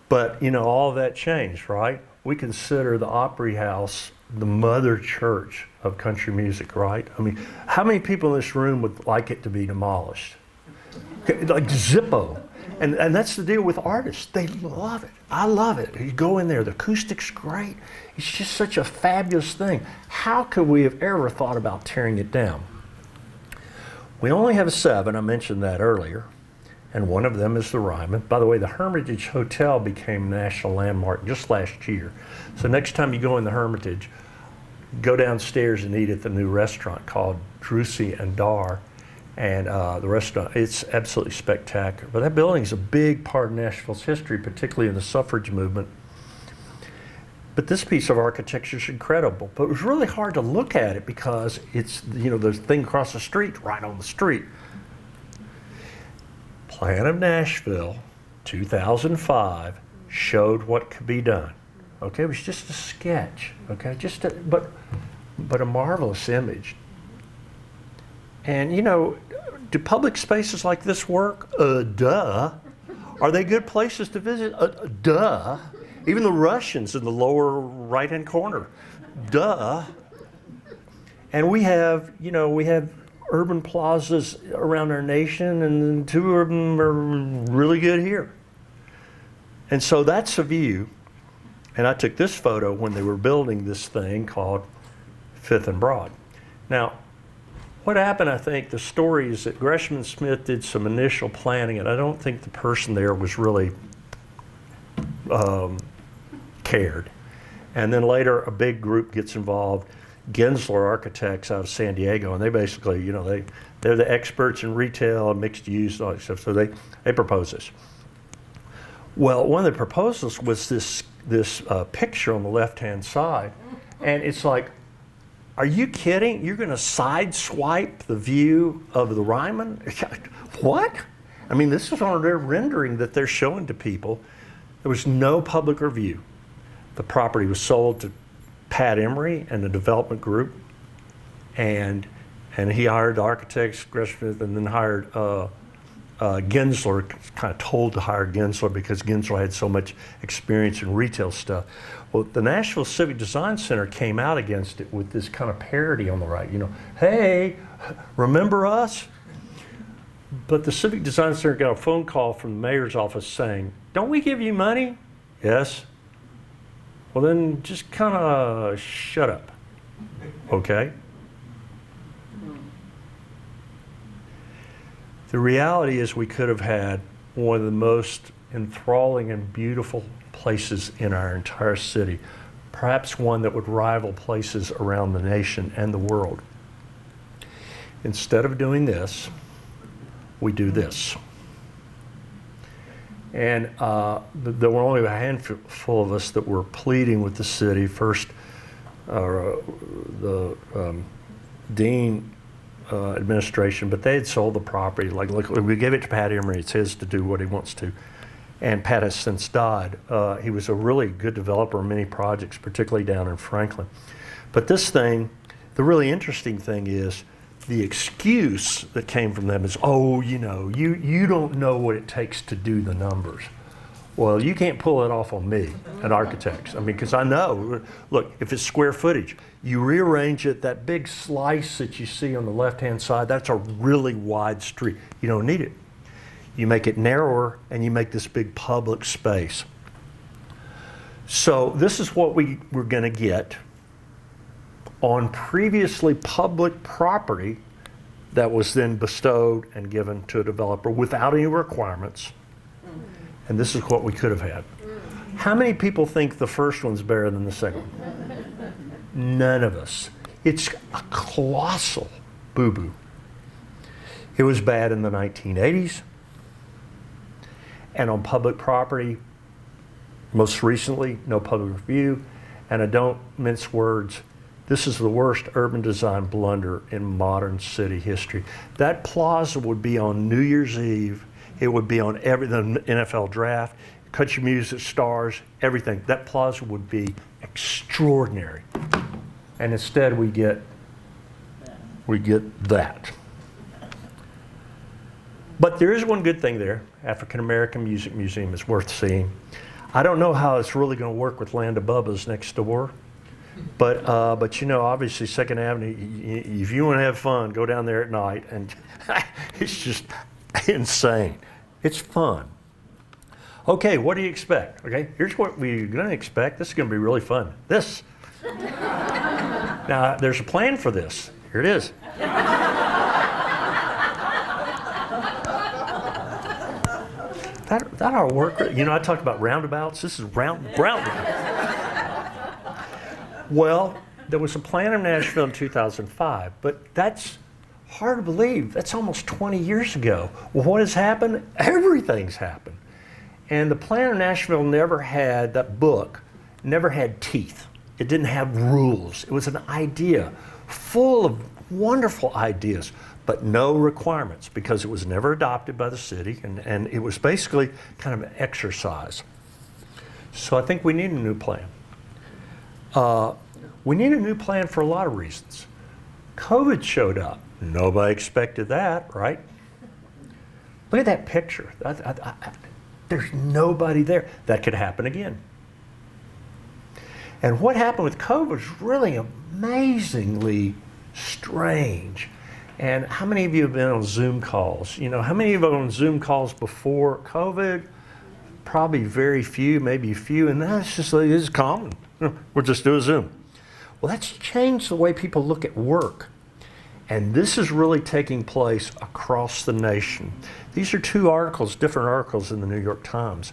But, all of that changed, right? We consider the Opry House the mother church of country music, right? I mean, how many people in this room would like it to be demolished? Like Zippo. And that's the deal with artists. They love it. I love it. You go in there, the acoustic's great. It's just such a fabulous thing. How could we have ever thought about tearing it down? We only have 7, I mentioned that earlier, and one of them is the Ryman. By the way, the Hermitage Hotel became a national landmark just last year. So next time you go in the Hermitage, go downstairs and eat at the new restaurant called Drusi and Dar. And the restaurant, it's absolutely spectacular. But that building is a big part of Nashville's history, particularly in the suffrage movement. But this piece of architecture is incredible. But it was really hard to look at it because it's, the thing across the street, right on the street. Plan of Nashville, 2005, showed what could be done. Okay, it was just a sketch. Okay, but a marvelous image. And do public spaces like this work? Duh. Are they good places to visit? Duh. Even the Russians in the lower right-hand corner. Duh. And we have urban plazas around our nation, and 2 of them are really good here. And so that's a view. And I took this photo when they were building this thing called Fifth and Broad. Now, what happened, I think, the story is that Gresham and Smith did some initial planning, and I don't think the person there was really cared. And then later, a big group gets involved, Gensler Architects out of San Diego, and they basically, they're the experts in retail and mixed use and all that stuff, so they propose this. Well, one of the proposals was this picture on the left-hand side, and it's like, are you kidding? You're going to sideswipe the view of the Ryman? What? I mean, this is on their rendering that they're showing to people. There was no public review. The property was sold to Pat Emery and the development group, and he hired the architects, Gresham, and then hired Gensler, kind of told to hire Gensler because Gensler had so much experience in retail stuff. Well, the Nashville Civic Design Center came out against it with this kind of parody on the right. Hey, remember us? But the Civic Design Center got a phone call from the mayor's office saying, don't we give you money? Yes. Well, then just kind of shut up, okay? The reality is we could have had one of the most enthralling and beautiful places in our entire city, perhaps one that would rival places around the nation and the world. Instead of doing this, we do this. And there were only a handful of us that were pleading with the city. First, the dean administration, but they had sold the property. Like, look, we gave it to Pat Emery. It's his to do what he wants to. And Pat has since died. He was a really good developer of many projects, particularly down in Franklin. But this thing, the really interesting thing is the excuse that came from them is, oh, you don't know what it takes to do the numbers. Well, you can't pull it off on me, an architect. I mean, because I know, look, if it's square footage, you rearrange it, that big slice that you see on the left-hand side, that's a really wide street. You don't need it. You make it narrower and you make this big public space. So this is what we were going to get on previously public property that was then bestowed and given to a developer without any requirements. And this is what we could have had. How many people think the first one's better than the second one? None of us. It's a colossal boo-boo. It was bad in the 1980s. And on public property, most recently, no public review. And I don't mince words, this is the worst urban design blunder in modern city history. That plaza would be on New Year's Eve. It would be on the NFL draft, country music stars, everything. That plaza would be extraordinary. And instead we get that. But there is one good thing there. African American Music Museum is worth seeing. I don't know how it's really going to work with Land of Bubba's next door. But obviously 2nd Avenue, if you want to have fun, go down there at night, and it's just insane. It's fun. Okay, what do you expect? Okay, here's what we're going to expect. This is going to be really fun. This. Now, there's a plan for this. Here it is. That ought to work. I talked about roundabouts. This is roundabout. Well, there was a plan in Nashville in 2005, but that's hard to believe. That's almost 20 years ago. Well, what has happened? Everything's happened. And the plan in Nashville never had, that book, never had teeth. It didn't have rules. It was an idea, full of wonderful ideas, but no requirements, because it was never adopted by the city, and it was basically kind of an exercise. So I think we need a new plan. We need a new plan for a lot of reasons. COVID showed up. Nobody expected that, right? Look at that picture. There's nobody there. That could happen again. And what happened with COVID was really amazingly strange. And how many of you have been on Zoom calls? How many of you have been on Zoom calls before COVID? Probably very few, maybe a few, and that's just like, it's common. We'll just do a Zoom. Well, that's changed the way people look at work. And this is really taking place across the nation. These are two articles, different articles in the New York Times,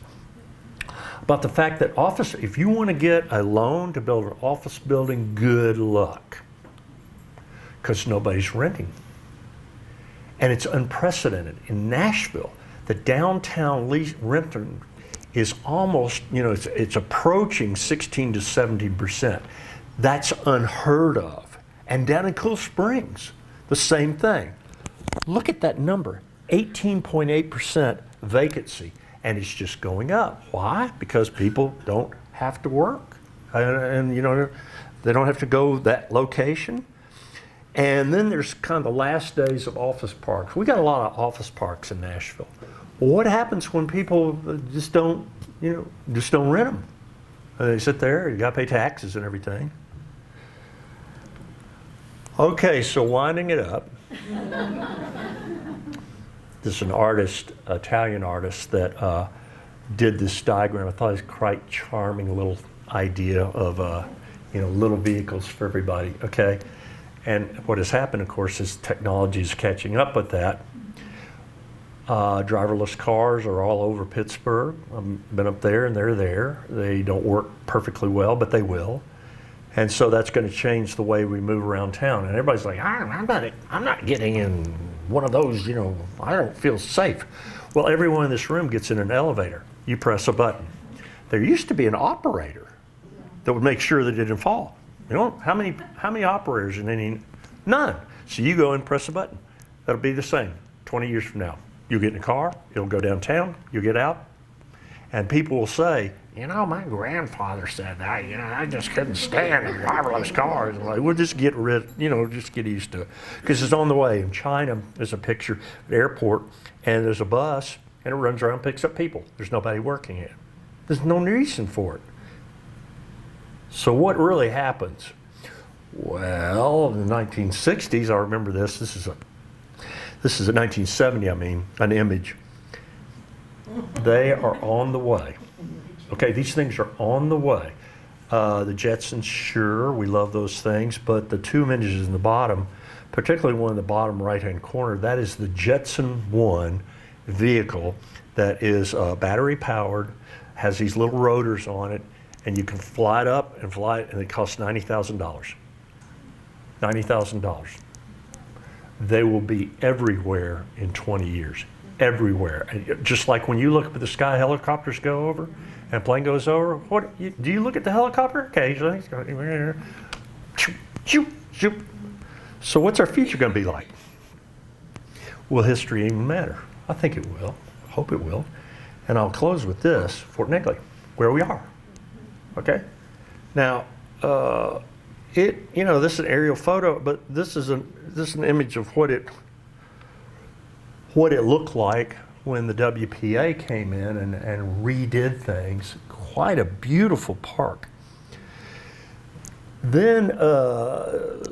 about the fact that if you want to get a loan to build an office building, good luck, because nobody's renting. And it's unprecedented. In Nashville, the downtown renting is almost, it's approaching 16 to 17%. That's unheard of. And down in Cool Springs, the same thing. Look at that number, 18.8% vacancy, and it's just going up. Why? Because people don't have to work, and they don't have to go that location. And then there's kind of the last days of office parks. We got a lot of office parks in Nashville. Well, what happens when people just don't rent them? They sit there, you got to pay taxes and everything. Okay, so winding it up. There's an artist, Italian artist, that did this diagram. I thought it was quite charming little idea of little vehicles for everybody. Okay, and what has happened, of course, is technology is catching up with that. Driverless cars are all over Pittsburgh. I've been up there, and they're there. They don't work perfectly well, but they will. And so that's going to change the way we move around town. And everybody's like, I'm not getting in one of those, I don't feel safe. Well, everyone in this room gets in an elevator. You press a button. There used to be an operator that would make sure that it didn't fall. How many operators in any? None. So you go and press a button. That'll be the same 20 years from now. You'll get in a car, it'll go downtown, you'll get out, And people will say, my grandfather said that, I just couldn't stand driverless cars. I'm like, we'll just get just get used to it. Because it's on the way. In China, there's a picture at the airport, and there's a bus, and it runs around and picks up people. There's nobody working it. There's no reason for it. So what really happens? Well, in the 1960s, I remember this. This is a 1970, an image. They are on the way. Okay, these things are on the way. The Jetsons, sure, we love those things, but the two images in the bottom, particularly one in the bottom right-hand corner, that is the Jetson 1 vehicle that is battery powered, has these little rotors on it, and you can fly it up and fly it, and it costs $90,000. $90,000. They will be everywhere in 20 years. Everywhere. And just like when you look up at the sky, helicopters go over, and a plane goes over. Do you look at the helicopter occasionally? So what's our future going to be like? Will history even matter? I think it will. Hope it will. And I'll close with this, Fort Negley, where we are. Okay? Now, this is an aerial photo, but this is an image of what it looked like when the WPA came in and redid things. Quite a beautiful park. Then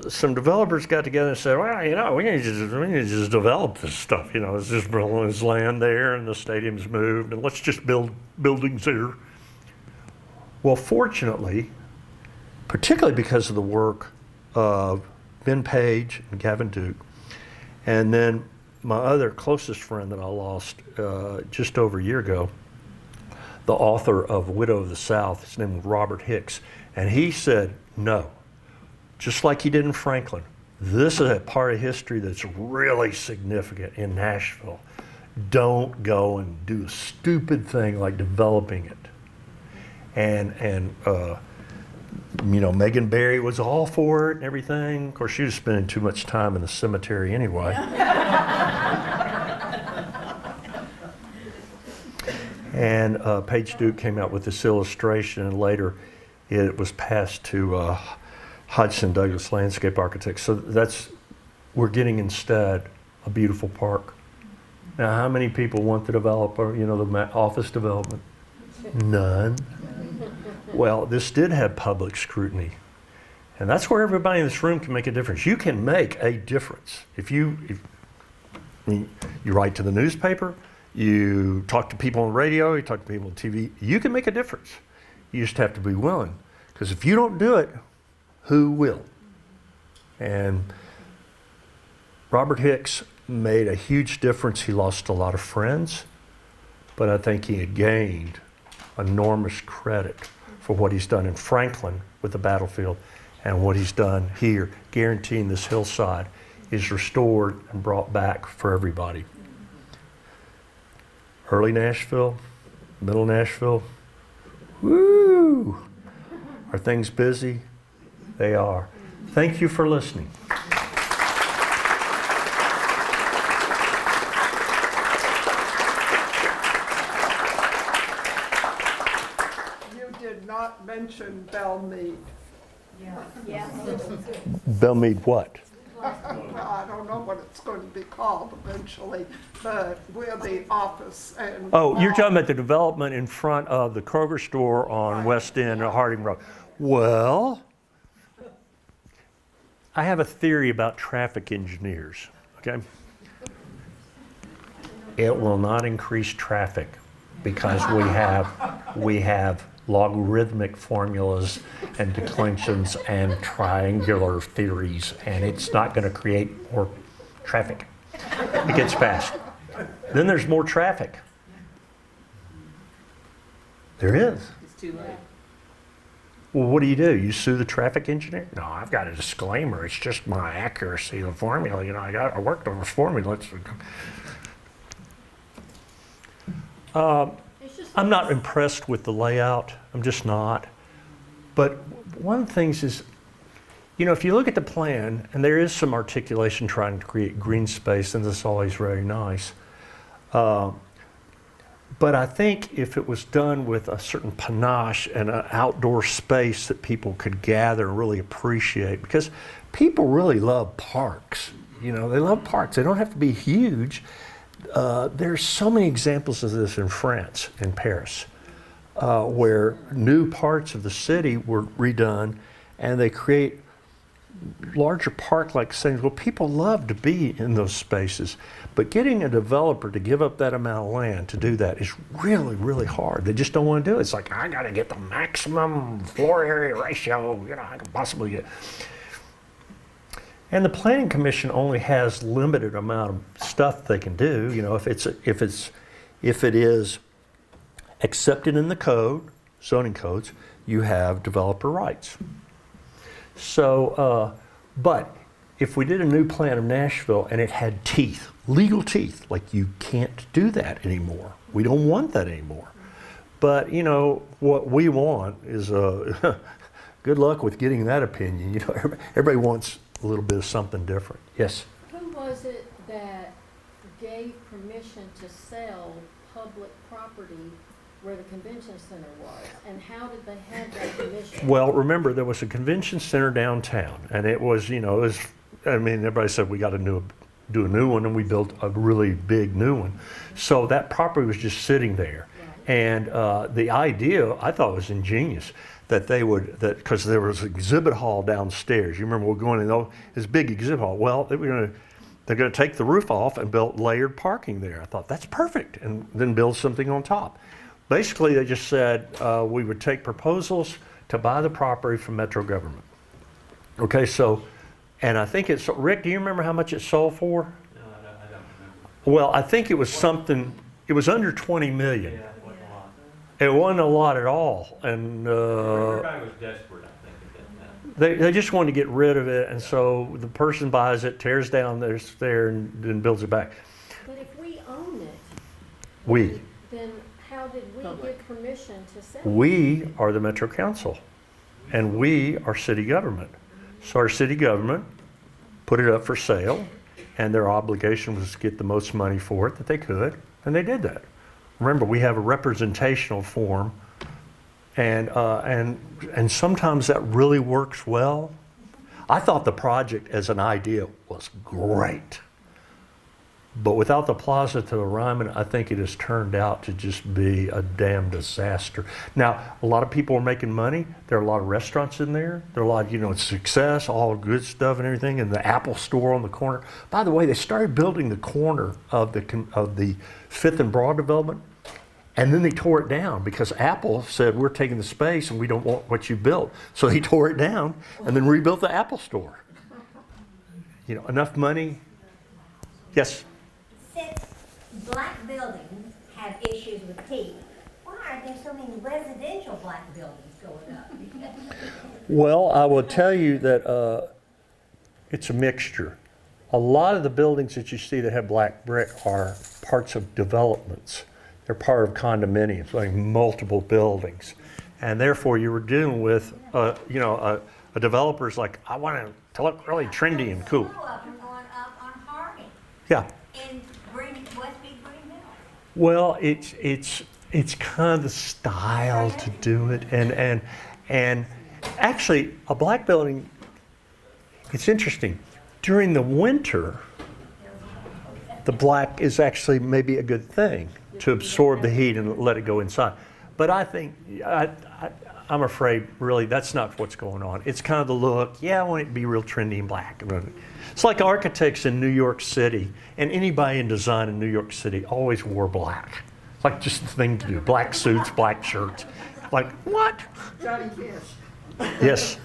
some developers got together and said, well, we need to just develop this stuff. It's just there's land there and the stadium's moved, and let's just build buildings there. Well, fortunately, particularly because of the work of Ben Page and Gavin Duke, and then my other closest friend that I lost just over a year ago, the author of Widow of the South, his name was Robert Hicks, and he said, no, just like he did in Franklin, this is a part of history that's really significant in Nashville. Don't go and do a stupid thing like developing it. And Megan Barry was all for it and everything. Of course, she was spending too much time in the cemetery anyway. And Paige Duke came out with this illustration, and later it was passed to Hodgson Douglas Landscape Architects. So we're getting instead a beautiful park. Now, how many people want to develop, the office development? None. Well, this did have public scrutiny, and that's where everybody in this room can make a difference. You can make a difference if you write to the newspaper, you talk to people on radio, you talk to people on TV. You can make a difference. You just have to be willing, because if you don't do it, who will? And Robert Hicks made a huge difference. He lost a lot of friends, but I think he had gained enormous credit for what he's done in Franklin with the battlefield and what he's done here, guaranteeing this hillside is restored and brought back for everybody. Early Nashville, middle Nashville, woo! Are things busy? They are. Thank you for listening. Not mention Belle Meade. Yeah. Belle Meade what? Well, I don't know what it's going to be called eventually, but we're the office and. Oh, you're talking about the development in front of the Kroger store on West End or Harding Road. Well, I have a theory about traffic engineers, okay? It will not increase traffic because we have logarithmic formulas and declensions and triangular theories, and it's not going to create more traffic. It gets fast. Then there's more traffic. There is. It's too late. Well, what do? You sue the traffic engineer? No, I've got a disclaimer. It's just my accuracy of the formula. I worked on this formula. I'm not impressed with the layout. I'm just not. But one of the things is, if you look at the plan, and there is some articulation trying to create green space, and this is always very nice. But I think if it was done with a certain panache and an outdoor space that people could gather and really appreciate, because people really love parks. You know, they love parks. They don't have to be huge. There's so many examples of this in France, in Paris, where new parts of the city were redone and they create larger park-like things. Well, people love to be in those spaces, but getting a developer to give up that amount of land to do that is really, really hard. They just don't want to do it. It's like, I got to get the maximum floor area ratio, you know, I can possibly get. And the Planning Commission only has limited amount of stuff they can do. You know, if it is accepted in the code, zoning codes, you have developer rights. So, but if we did a new plan of Nashville and it had teeth, legal teeth, like you can't do that anymore. We don't want that anymore. But, you know, what we want is good luck with getting that opinion. You know, everybody wants a little bit of something different. Yes? Who was it that gave permission to sell public property where the convention center was, and how did they have that permission? Well, remember, there was a convention center downtown, and it was, you know, I mean, everybody said we got to do a new one, and we built a really big new one. So that property was just sitting there. Right. And the idea, I thought, was ingenious, that they would, because there was an exhibit hall downstairs. You remember we're going in this big exhibit hall. Well, they're going to take the roof off and build layered parking there. I thought, that's perfect, and then build something on top. Basically, they just said we would take proposals to buy the property from Metro government. Okay, so, and I think it's, Rick, do you remember how much it sold for? No, I don't remember. Well, I think it was something, it was under 20 million. Yeah, it wasn't a lot. It wasn't a lot at all. And Everybody was desperate, I think, at that time. they just wanted to get rid of it. And so the person buys it, tears down there, and then builds it back. But if we own it, We. then how did we get permission to sell it? We are the Metro Council, and we are city government. So our city government put it up for sale, and their obligation was to get the most money for it that they could, and they did that. Remember, we have a representational form, and sometimes that really works well. I thought the project as an idea was great. But without the plaza to the Ryman, I think it has turned out to just be a damn disaster. Now, a lot of people are making money. There are a lot of restaurants in there. There are a lot of, you know, success, all good stuff and everything, and the Apple store on the corner. By the way, they started building the corner of the 5th and Broad development, and then they tore it down because Apple said, we're taking the space and we don't want what you built. So they tore it down and then rebuilt the Apple store. You know, enough money. Yes? Since black buildings have issues with teeth, why are there so many residential black buildings going up? Well, I will tell you that it's a mixture. A lot of the buildings that you see that have black brick are parts of developments. They're part of condominiums, like multiple buildings. And therefore, you were dealing with, you know, a developer's like, I want it to look really trendy and cool. Slow up and going up on Harding Yeah. in West Big Green Hill. Well, it's kind of the style to do it, and actually a black building. It's interesting. During the winter, the black is actually maybe a good thing to absorb the heat and let it go inside. But I think I'm afraid really that's not what's going on. It's kind of the look. Yeah, I want it to be real trendy and black. It's like architects in New York City and anybody in design in New York City always wore black. It's like just the thing to do. Black suits, black shirts. Like, what? Johnny Cash. Yes.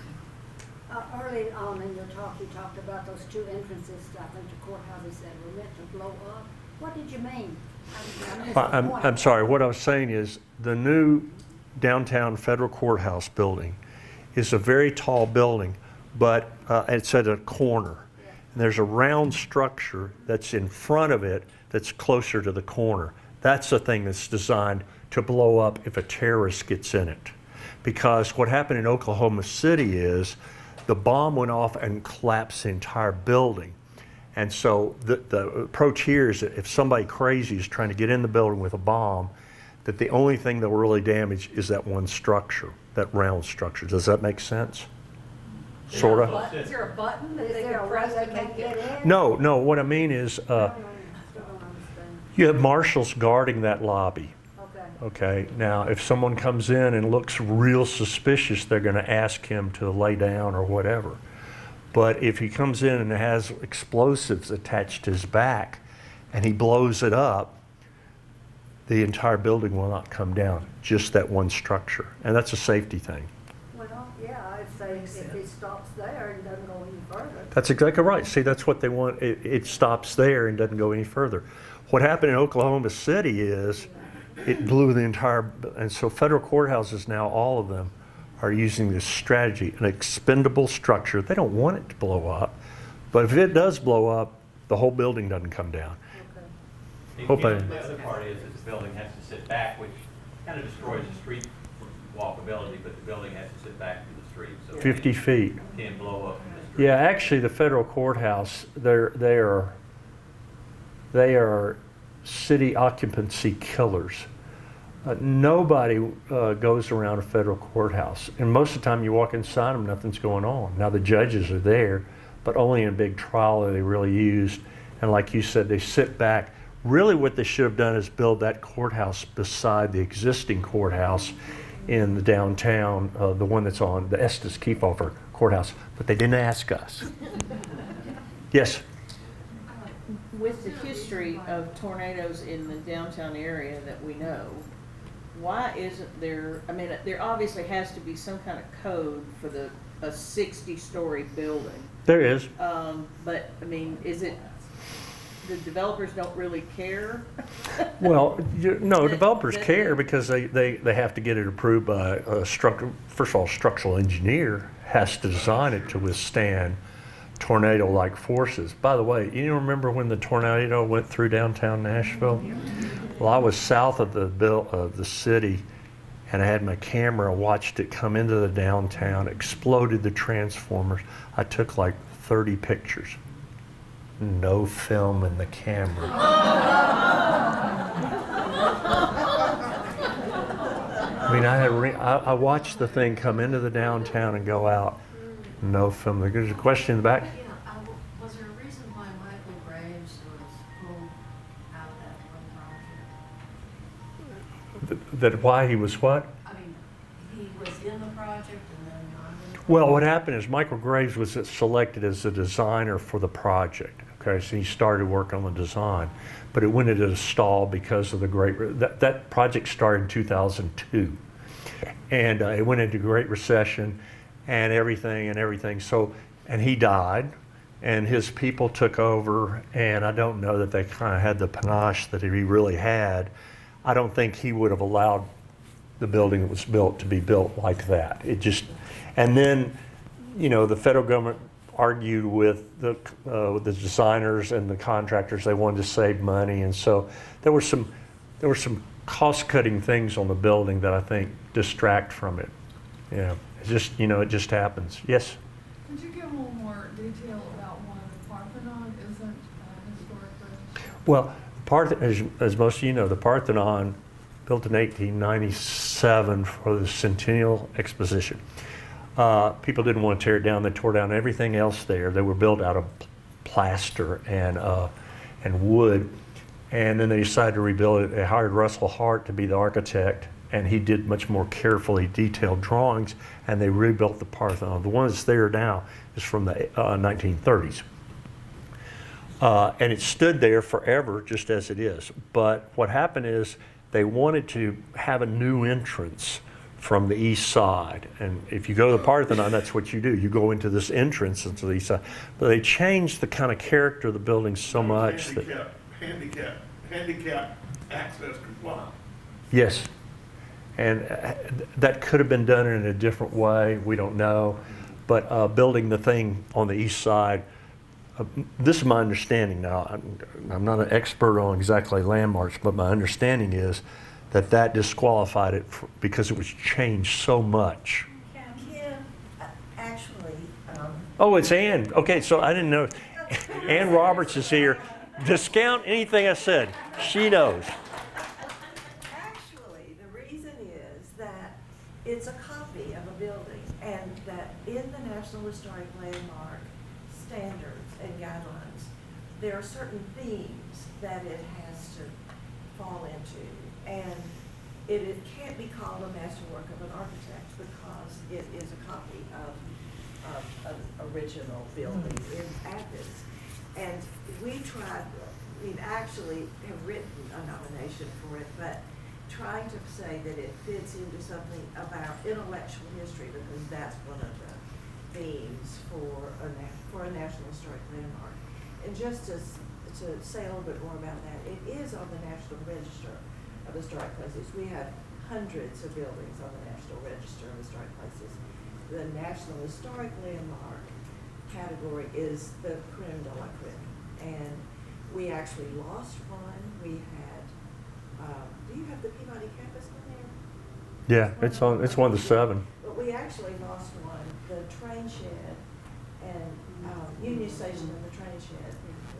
Early on in your talk, you talked about those two entrances, I think, to courthouses that were meant to blow up. What did you mean? I missed the point. I'm sorry. What I was saying is the new downtown federal courthouse building is a very tall building, but it's at a corner. And there's a round structure that's in front of it that's closer to the corner. That's the thing that's designed to blow up if a terrorist gets in it. Because what happened in Oklahoma City is the bomb went off and collapsed the entire building. And so the approach here is that if somebody crazy is trying to get in the building with a bomb, that the only thing that will really damage is that one structure, that round structure. Does that make sense? Sort of? Is there a button that Is they there can a press way to they make can get it? in? No, what I mean is, Still don't understand. you have marshals guarding that lobby. Okay. Okay, now if someone comes in and looks real suspicious, they're gonna ask him to lay down or whatever. But if he comes in and has explosives attached to his back and he blows it up, the entire building will not come down, just that one structure. And that's a safety thing. Well, yeah, if it stops there and doesn't go any further. That's exactly right. See, that's what they want. It stops there and doesn't go any further. What happened in Oklahoma City is it blew the entire, and so federal courthouses now, all of them, are using this strategy, an expendable structure. They don't want it to blow up, but if it does blow up, the whole building doesn't come down. Hope I- The other part is that the building has to sit back, which kind of destroys the street walkability, but the building has to sit back to the street. So 50 feet. it can't blow up in the street. Yeah, actually, the federal courthouse, they are city occupancy killers. Nobody goes around a federal courthouse, and most of the time you walk inside them, nothing's going on. Now the judges are there, but only in a big trial are they really used. And like you said, they sit back. Really, what they should have done is build that courthouse beside the existing courthouse in the downtown, the one that's on the Estes Kefauver courthouse. But they didn't ask us. Yes. With the history of tornadoes in the downtown area that we know, why isn't there, I mean, there obviously has to be some kind of code for a 60-story building. There is. But, I mean, is it, the developers don't really care? Well, no, developers care because they have to get it approved by a first of all, structural engineer has to design it to withstand tornado-like forces. By the way, you remember when the tornado went through downtown Nashville? Well, I was south of the city, and I had my camera, watched it come into the downtown, exploded the transformers. I took like 30 pictures. No film in the camera. I mean, I watched the thing come into the downtown and go out. No film. There's a question in the back. Yeah, was there a reason why Michael Graves was pulled out of that one project? That why he was what? I mean, he was in the project and then not in the project? Well, what happened is Michael Graves was selected as the designer for the project. Okay, so he started work on the design, but it went into a stall because of the that project started in 2002, and it went into Great Recession, and everything. So, and he died, and his people took over, and I don't know that they kind of had the panache that he really had. I don't think he would have allowed the building that was built to be built like that. It just, and then, the federal government argued with the designers and the contractors. They wanted to save money, and so there were some cost-cutting things on the building that I think distract from it. Yeah, it just happens. Yes. Could you give a little more detail about why the Parthenon isn't a historic register? Well, as most of you know, the Parthenon, built in 1897 for the Centennial Exposition. People didn't want to tear it down. They tore down everything else there. They were built out of plaster and wood. And then they decided to rebuild it. They hired Russell Hart to be the architect, and he did much more carefully detailed drawings, and they rebuilt the Parthenon. The one that's there now is from the 1930s. And it stood there forever just as it is. But what happened is they wanted to have a new entrance from the east side. And if you go to the Parthenon, that's what you do. You go into this entrance into the east side. But they changed the kind of character of the building so much that... Handicap access compliant. Yes. And that could have been done in a different way. We don't know. But building the thing on the east side, this is my understanding now. I'm not an expert on exactly landmarks, but my understanding is that disqualified it because it was changed so much. Actually, Oh, it's Ann. Okay, so I didn't know. Ann Roberts is here. Discount anything I said. She knows. actually, it's a copy of a building, and that in the National Historic Landmark standards and guidelines, there are certain themes that it has to fall into, and it can't be called a masterwork of an architect because it is a copy of an original building in Athens. And we actually have written a nomination for it, but trying to say that it fits into something of our intellectual history, because that's one of the themes for a National Historic Landmark. And just to say a little bit more about that, it is on the National Register of Historic Places. We have hundreds of buildings on the National Register of Historic Places. The National Historic Landmark category is the creme de la creme. And we actually lost one. We had, do you have the Peabody campus one there? Yeah, it's one of the 7. But we actually lost one, the train shed and Union Station and the train shed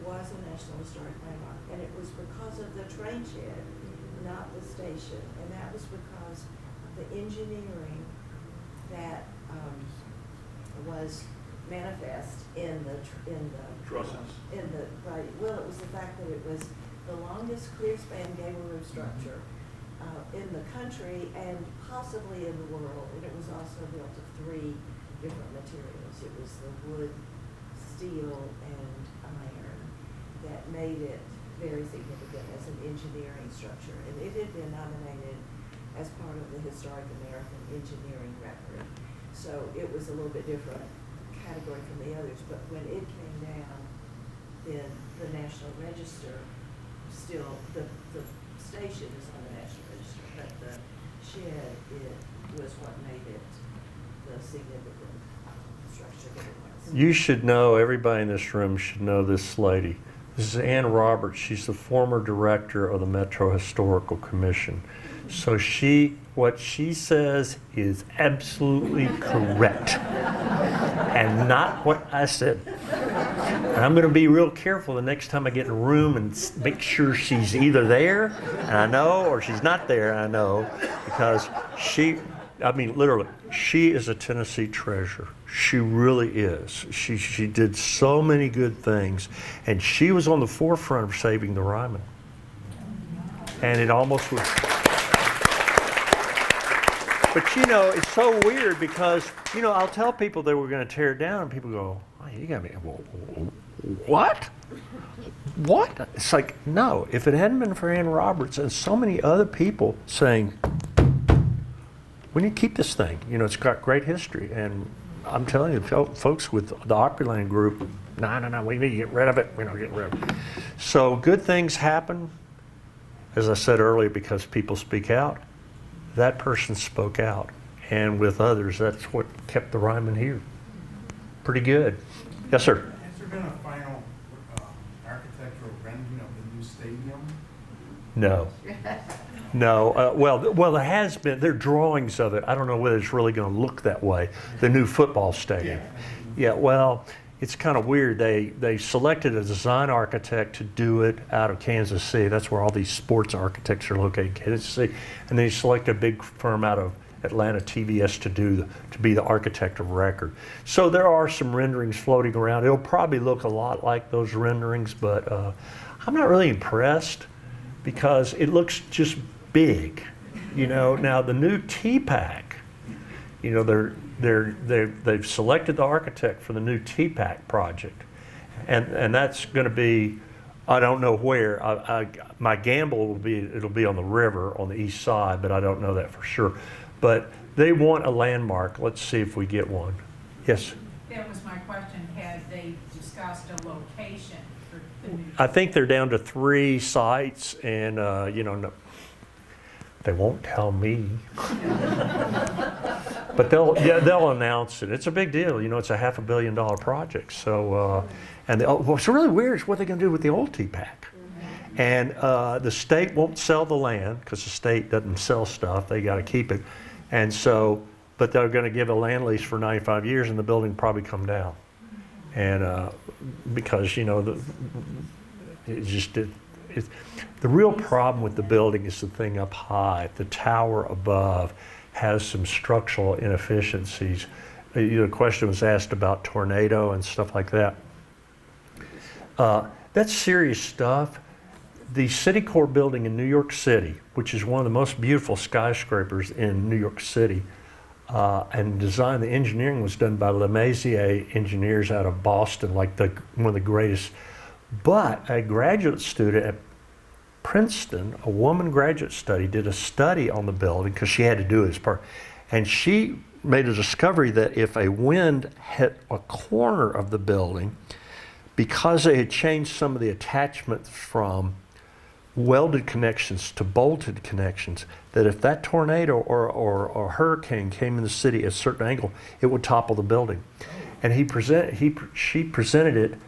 was a National Historic Landmark. And it was because of the train shed, not the station. And that was because of the engineering that was manifest in the Trusses. Right. Well, it was the fact that it was the longest clear span gable roof structure in the country and possibly in the world. And it was also built of 3 different materials. It was the wood, steel, and iron that made it very significant as an engineering structure. And it had been nominated as part of the Historic American Engineering Record. So it was a little bit different category from the others, but when it came down, then the National Register, still, the station is on the National Register, but the shed, it was what made it the significant structure that it was. You should know, everybody in this room should know this lady. This is Ann Roberts. She's the former director of the Metro Historical Commission. So what she says is absolutely correct and not what I said. And I'm going to be real careful the next time I get in a room and make sure she's either there, and I know, or she's not there, and I know, because literally, she is a Tennessee treasure. She really is. She did so many good things, and she was on the forefront of saving the Ryman. And it almost was. But it's so weird because, I'll tell people they were going to tear it down, and people go, oh, you got me. What? What? It's like, no. If it hadn't been for Ann Roberts and so many other people saying, we need to keep this thing. It's got great history. And I'm telling you, folks with the Opryland group, no, we need to get rid of it. We don't get rid of it. So good things happen, as I said earlier, because people speak out. That person spoke out. And with others, that's what kept the Ryman here. Pretty good. Yes, sir. Has there been a final architectural rendering of the new stadium? No. No. Well, there has been. There are drawings of it. I don't know whether it's really going to look that way. The new football stadium. Yeah. Well, it's kind of weird. They selected a design architect to do it out of Kansas City. That's where all these sports architects are located, Kansas City. And they selected a big firm out of Atlanta, TVS, to be the architect of record. So there are some renderings floating around. It'll probably look a lot like those renderings, but I'm not really impressed because it looks just big. Now the new T-Pack, they've selected the architect for the new T-Pack project, and that's going to be, I don't know where. My gamble will be it'll be on the river on the east side, but I don't know that for sure. But they want a landmark. Let's see if we get one. Yes. That was my question. Had they discussed a location for the new? I think they're down to 3 sites, and no, they won't tell me. But they'll announce it. It's a big deal. It's a $500 million project. So, what's really weird is what they're going to do with the old T-Pack. And the state won't sell the land because the state doesn't sell stuff. They got to keep it. And so, but they're going to give a land lease for 95 years, and the building probably come down. And because the real problem with the building is the thing up high, the tower above. has some structural inefficiencies. The question was asked about tornado and stuff like that. That's serious stuff. The Citicorp building in New York City, which is one of the most beautiful skyscrapers in New York City, and the engineering was done by Le Maizière engineers out of Boston, like one of the greatest. But a graduate student at Princeton, a woman graduate study, did a study on the building because she had to do it as part, and she made a discovery that if a wind hit a corner of the building, because they had changed some of the attachments from welded connections to bolted connections, that if that tornado or hurricane came in the city at a certain angle, it would topple the building. And she presented it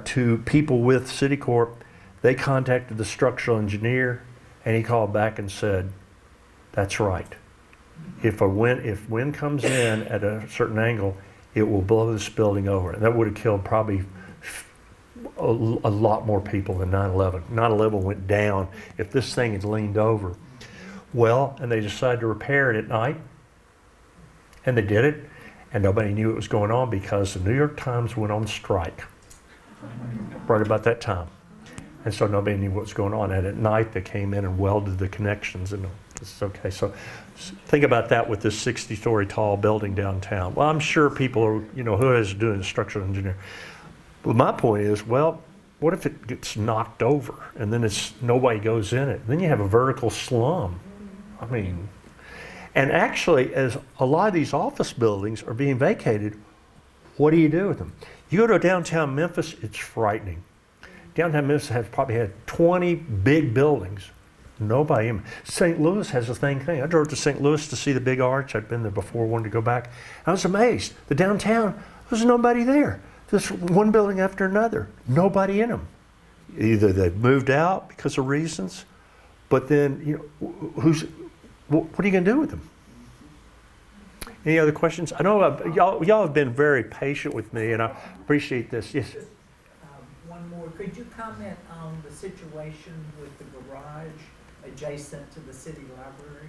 to people with Citicorp. They contacted the structural engineer, and he called back and said, "That's right. If wind comes in at a certain angle, it will blow this building over." And that would have killed probably a lot more people than 9/11. 9/11 went down if this thing had leaned over. Well, and they decided to repair it at night, and they did it, and nobody knew what was going on because the New York Times went on strike right about that time. And so nobody knew what was going on. And at night, they came in and welded the connections, and it's okay. So think about that with this 60-story tall building downtown. Well, I'm sure people are, who is doing the structural engineer. But my point is, well, what if it gets knocked over and then nobody goes in it? Then you have a vertical slum. I mean, and actually, as a lot of these office buildings are being vacated, what do you do with them? You go to downtown Memphis, it's frightening. Downtown Memphis has probably had 20 big buildings. Nobody in. St. Louis has the same thing. I drove to St. Louis to see the big arch. I'd been there before, wanted to go back. I was amazed. The downtown, there's nobody there. There's one building after another. Nobody in them. Either they've moved out because of reasons, but then, what are you going to do with them? Any other questions? I know y'all have been very patient with me, and I appreciate this. Yes. One more. Could you comment on the situation with the garage adjacent to the city library?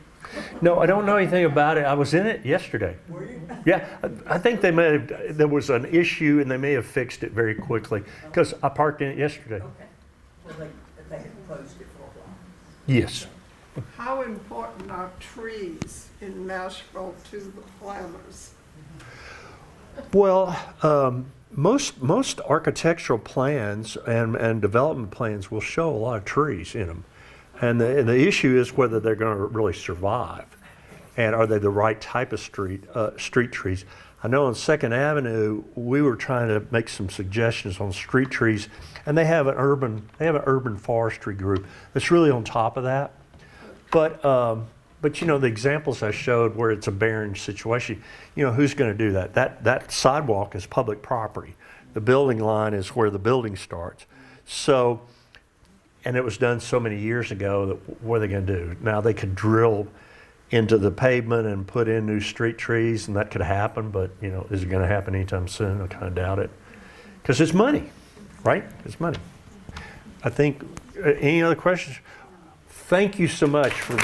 No, I don't know anything about it. I was in it yesterday. Were you? Yeah, I think there was an issue, and they may have fixed it very quickly because I parked in it yesterday. Okay. Well, they had closed it for a while. Yes. How important are trees in Nashville to the planners? Well, most architectural plans and development plans will show a lot of trees in them. And the issue is whether they're going to really survive. And are they the right type of street trees? I know on 2nd Avenue, we were trying to make some suggestions on street trees, and they have an urban forestry group that's really on top of that. But the examples I showed where it's a barren situation, who's going to do that? That sidewalk is public property. The building line is where the building starts. So, and it was done so many years ago that what are they going to do? Now they could drill into the pavement and put in new street trees, and that could happen, but is it going to happen anytime soon? I kind of doubt it. Because it's money, right? It's money. I think, any other questions? Thank you so much for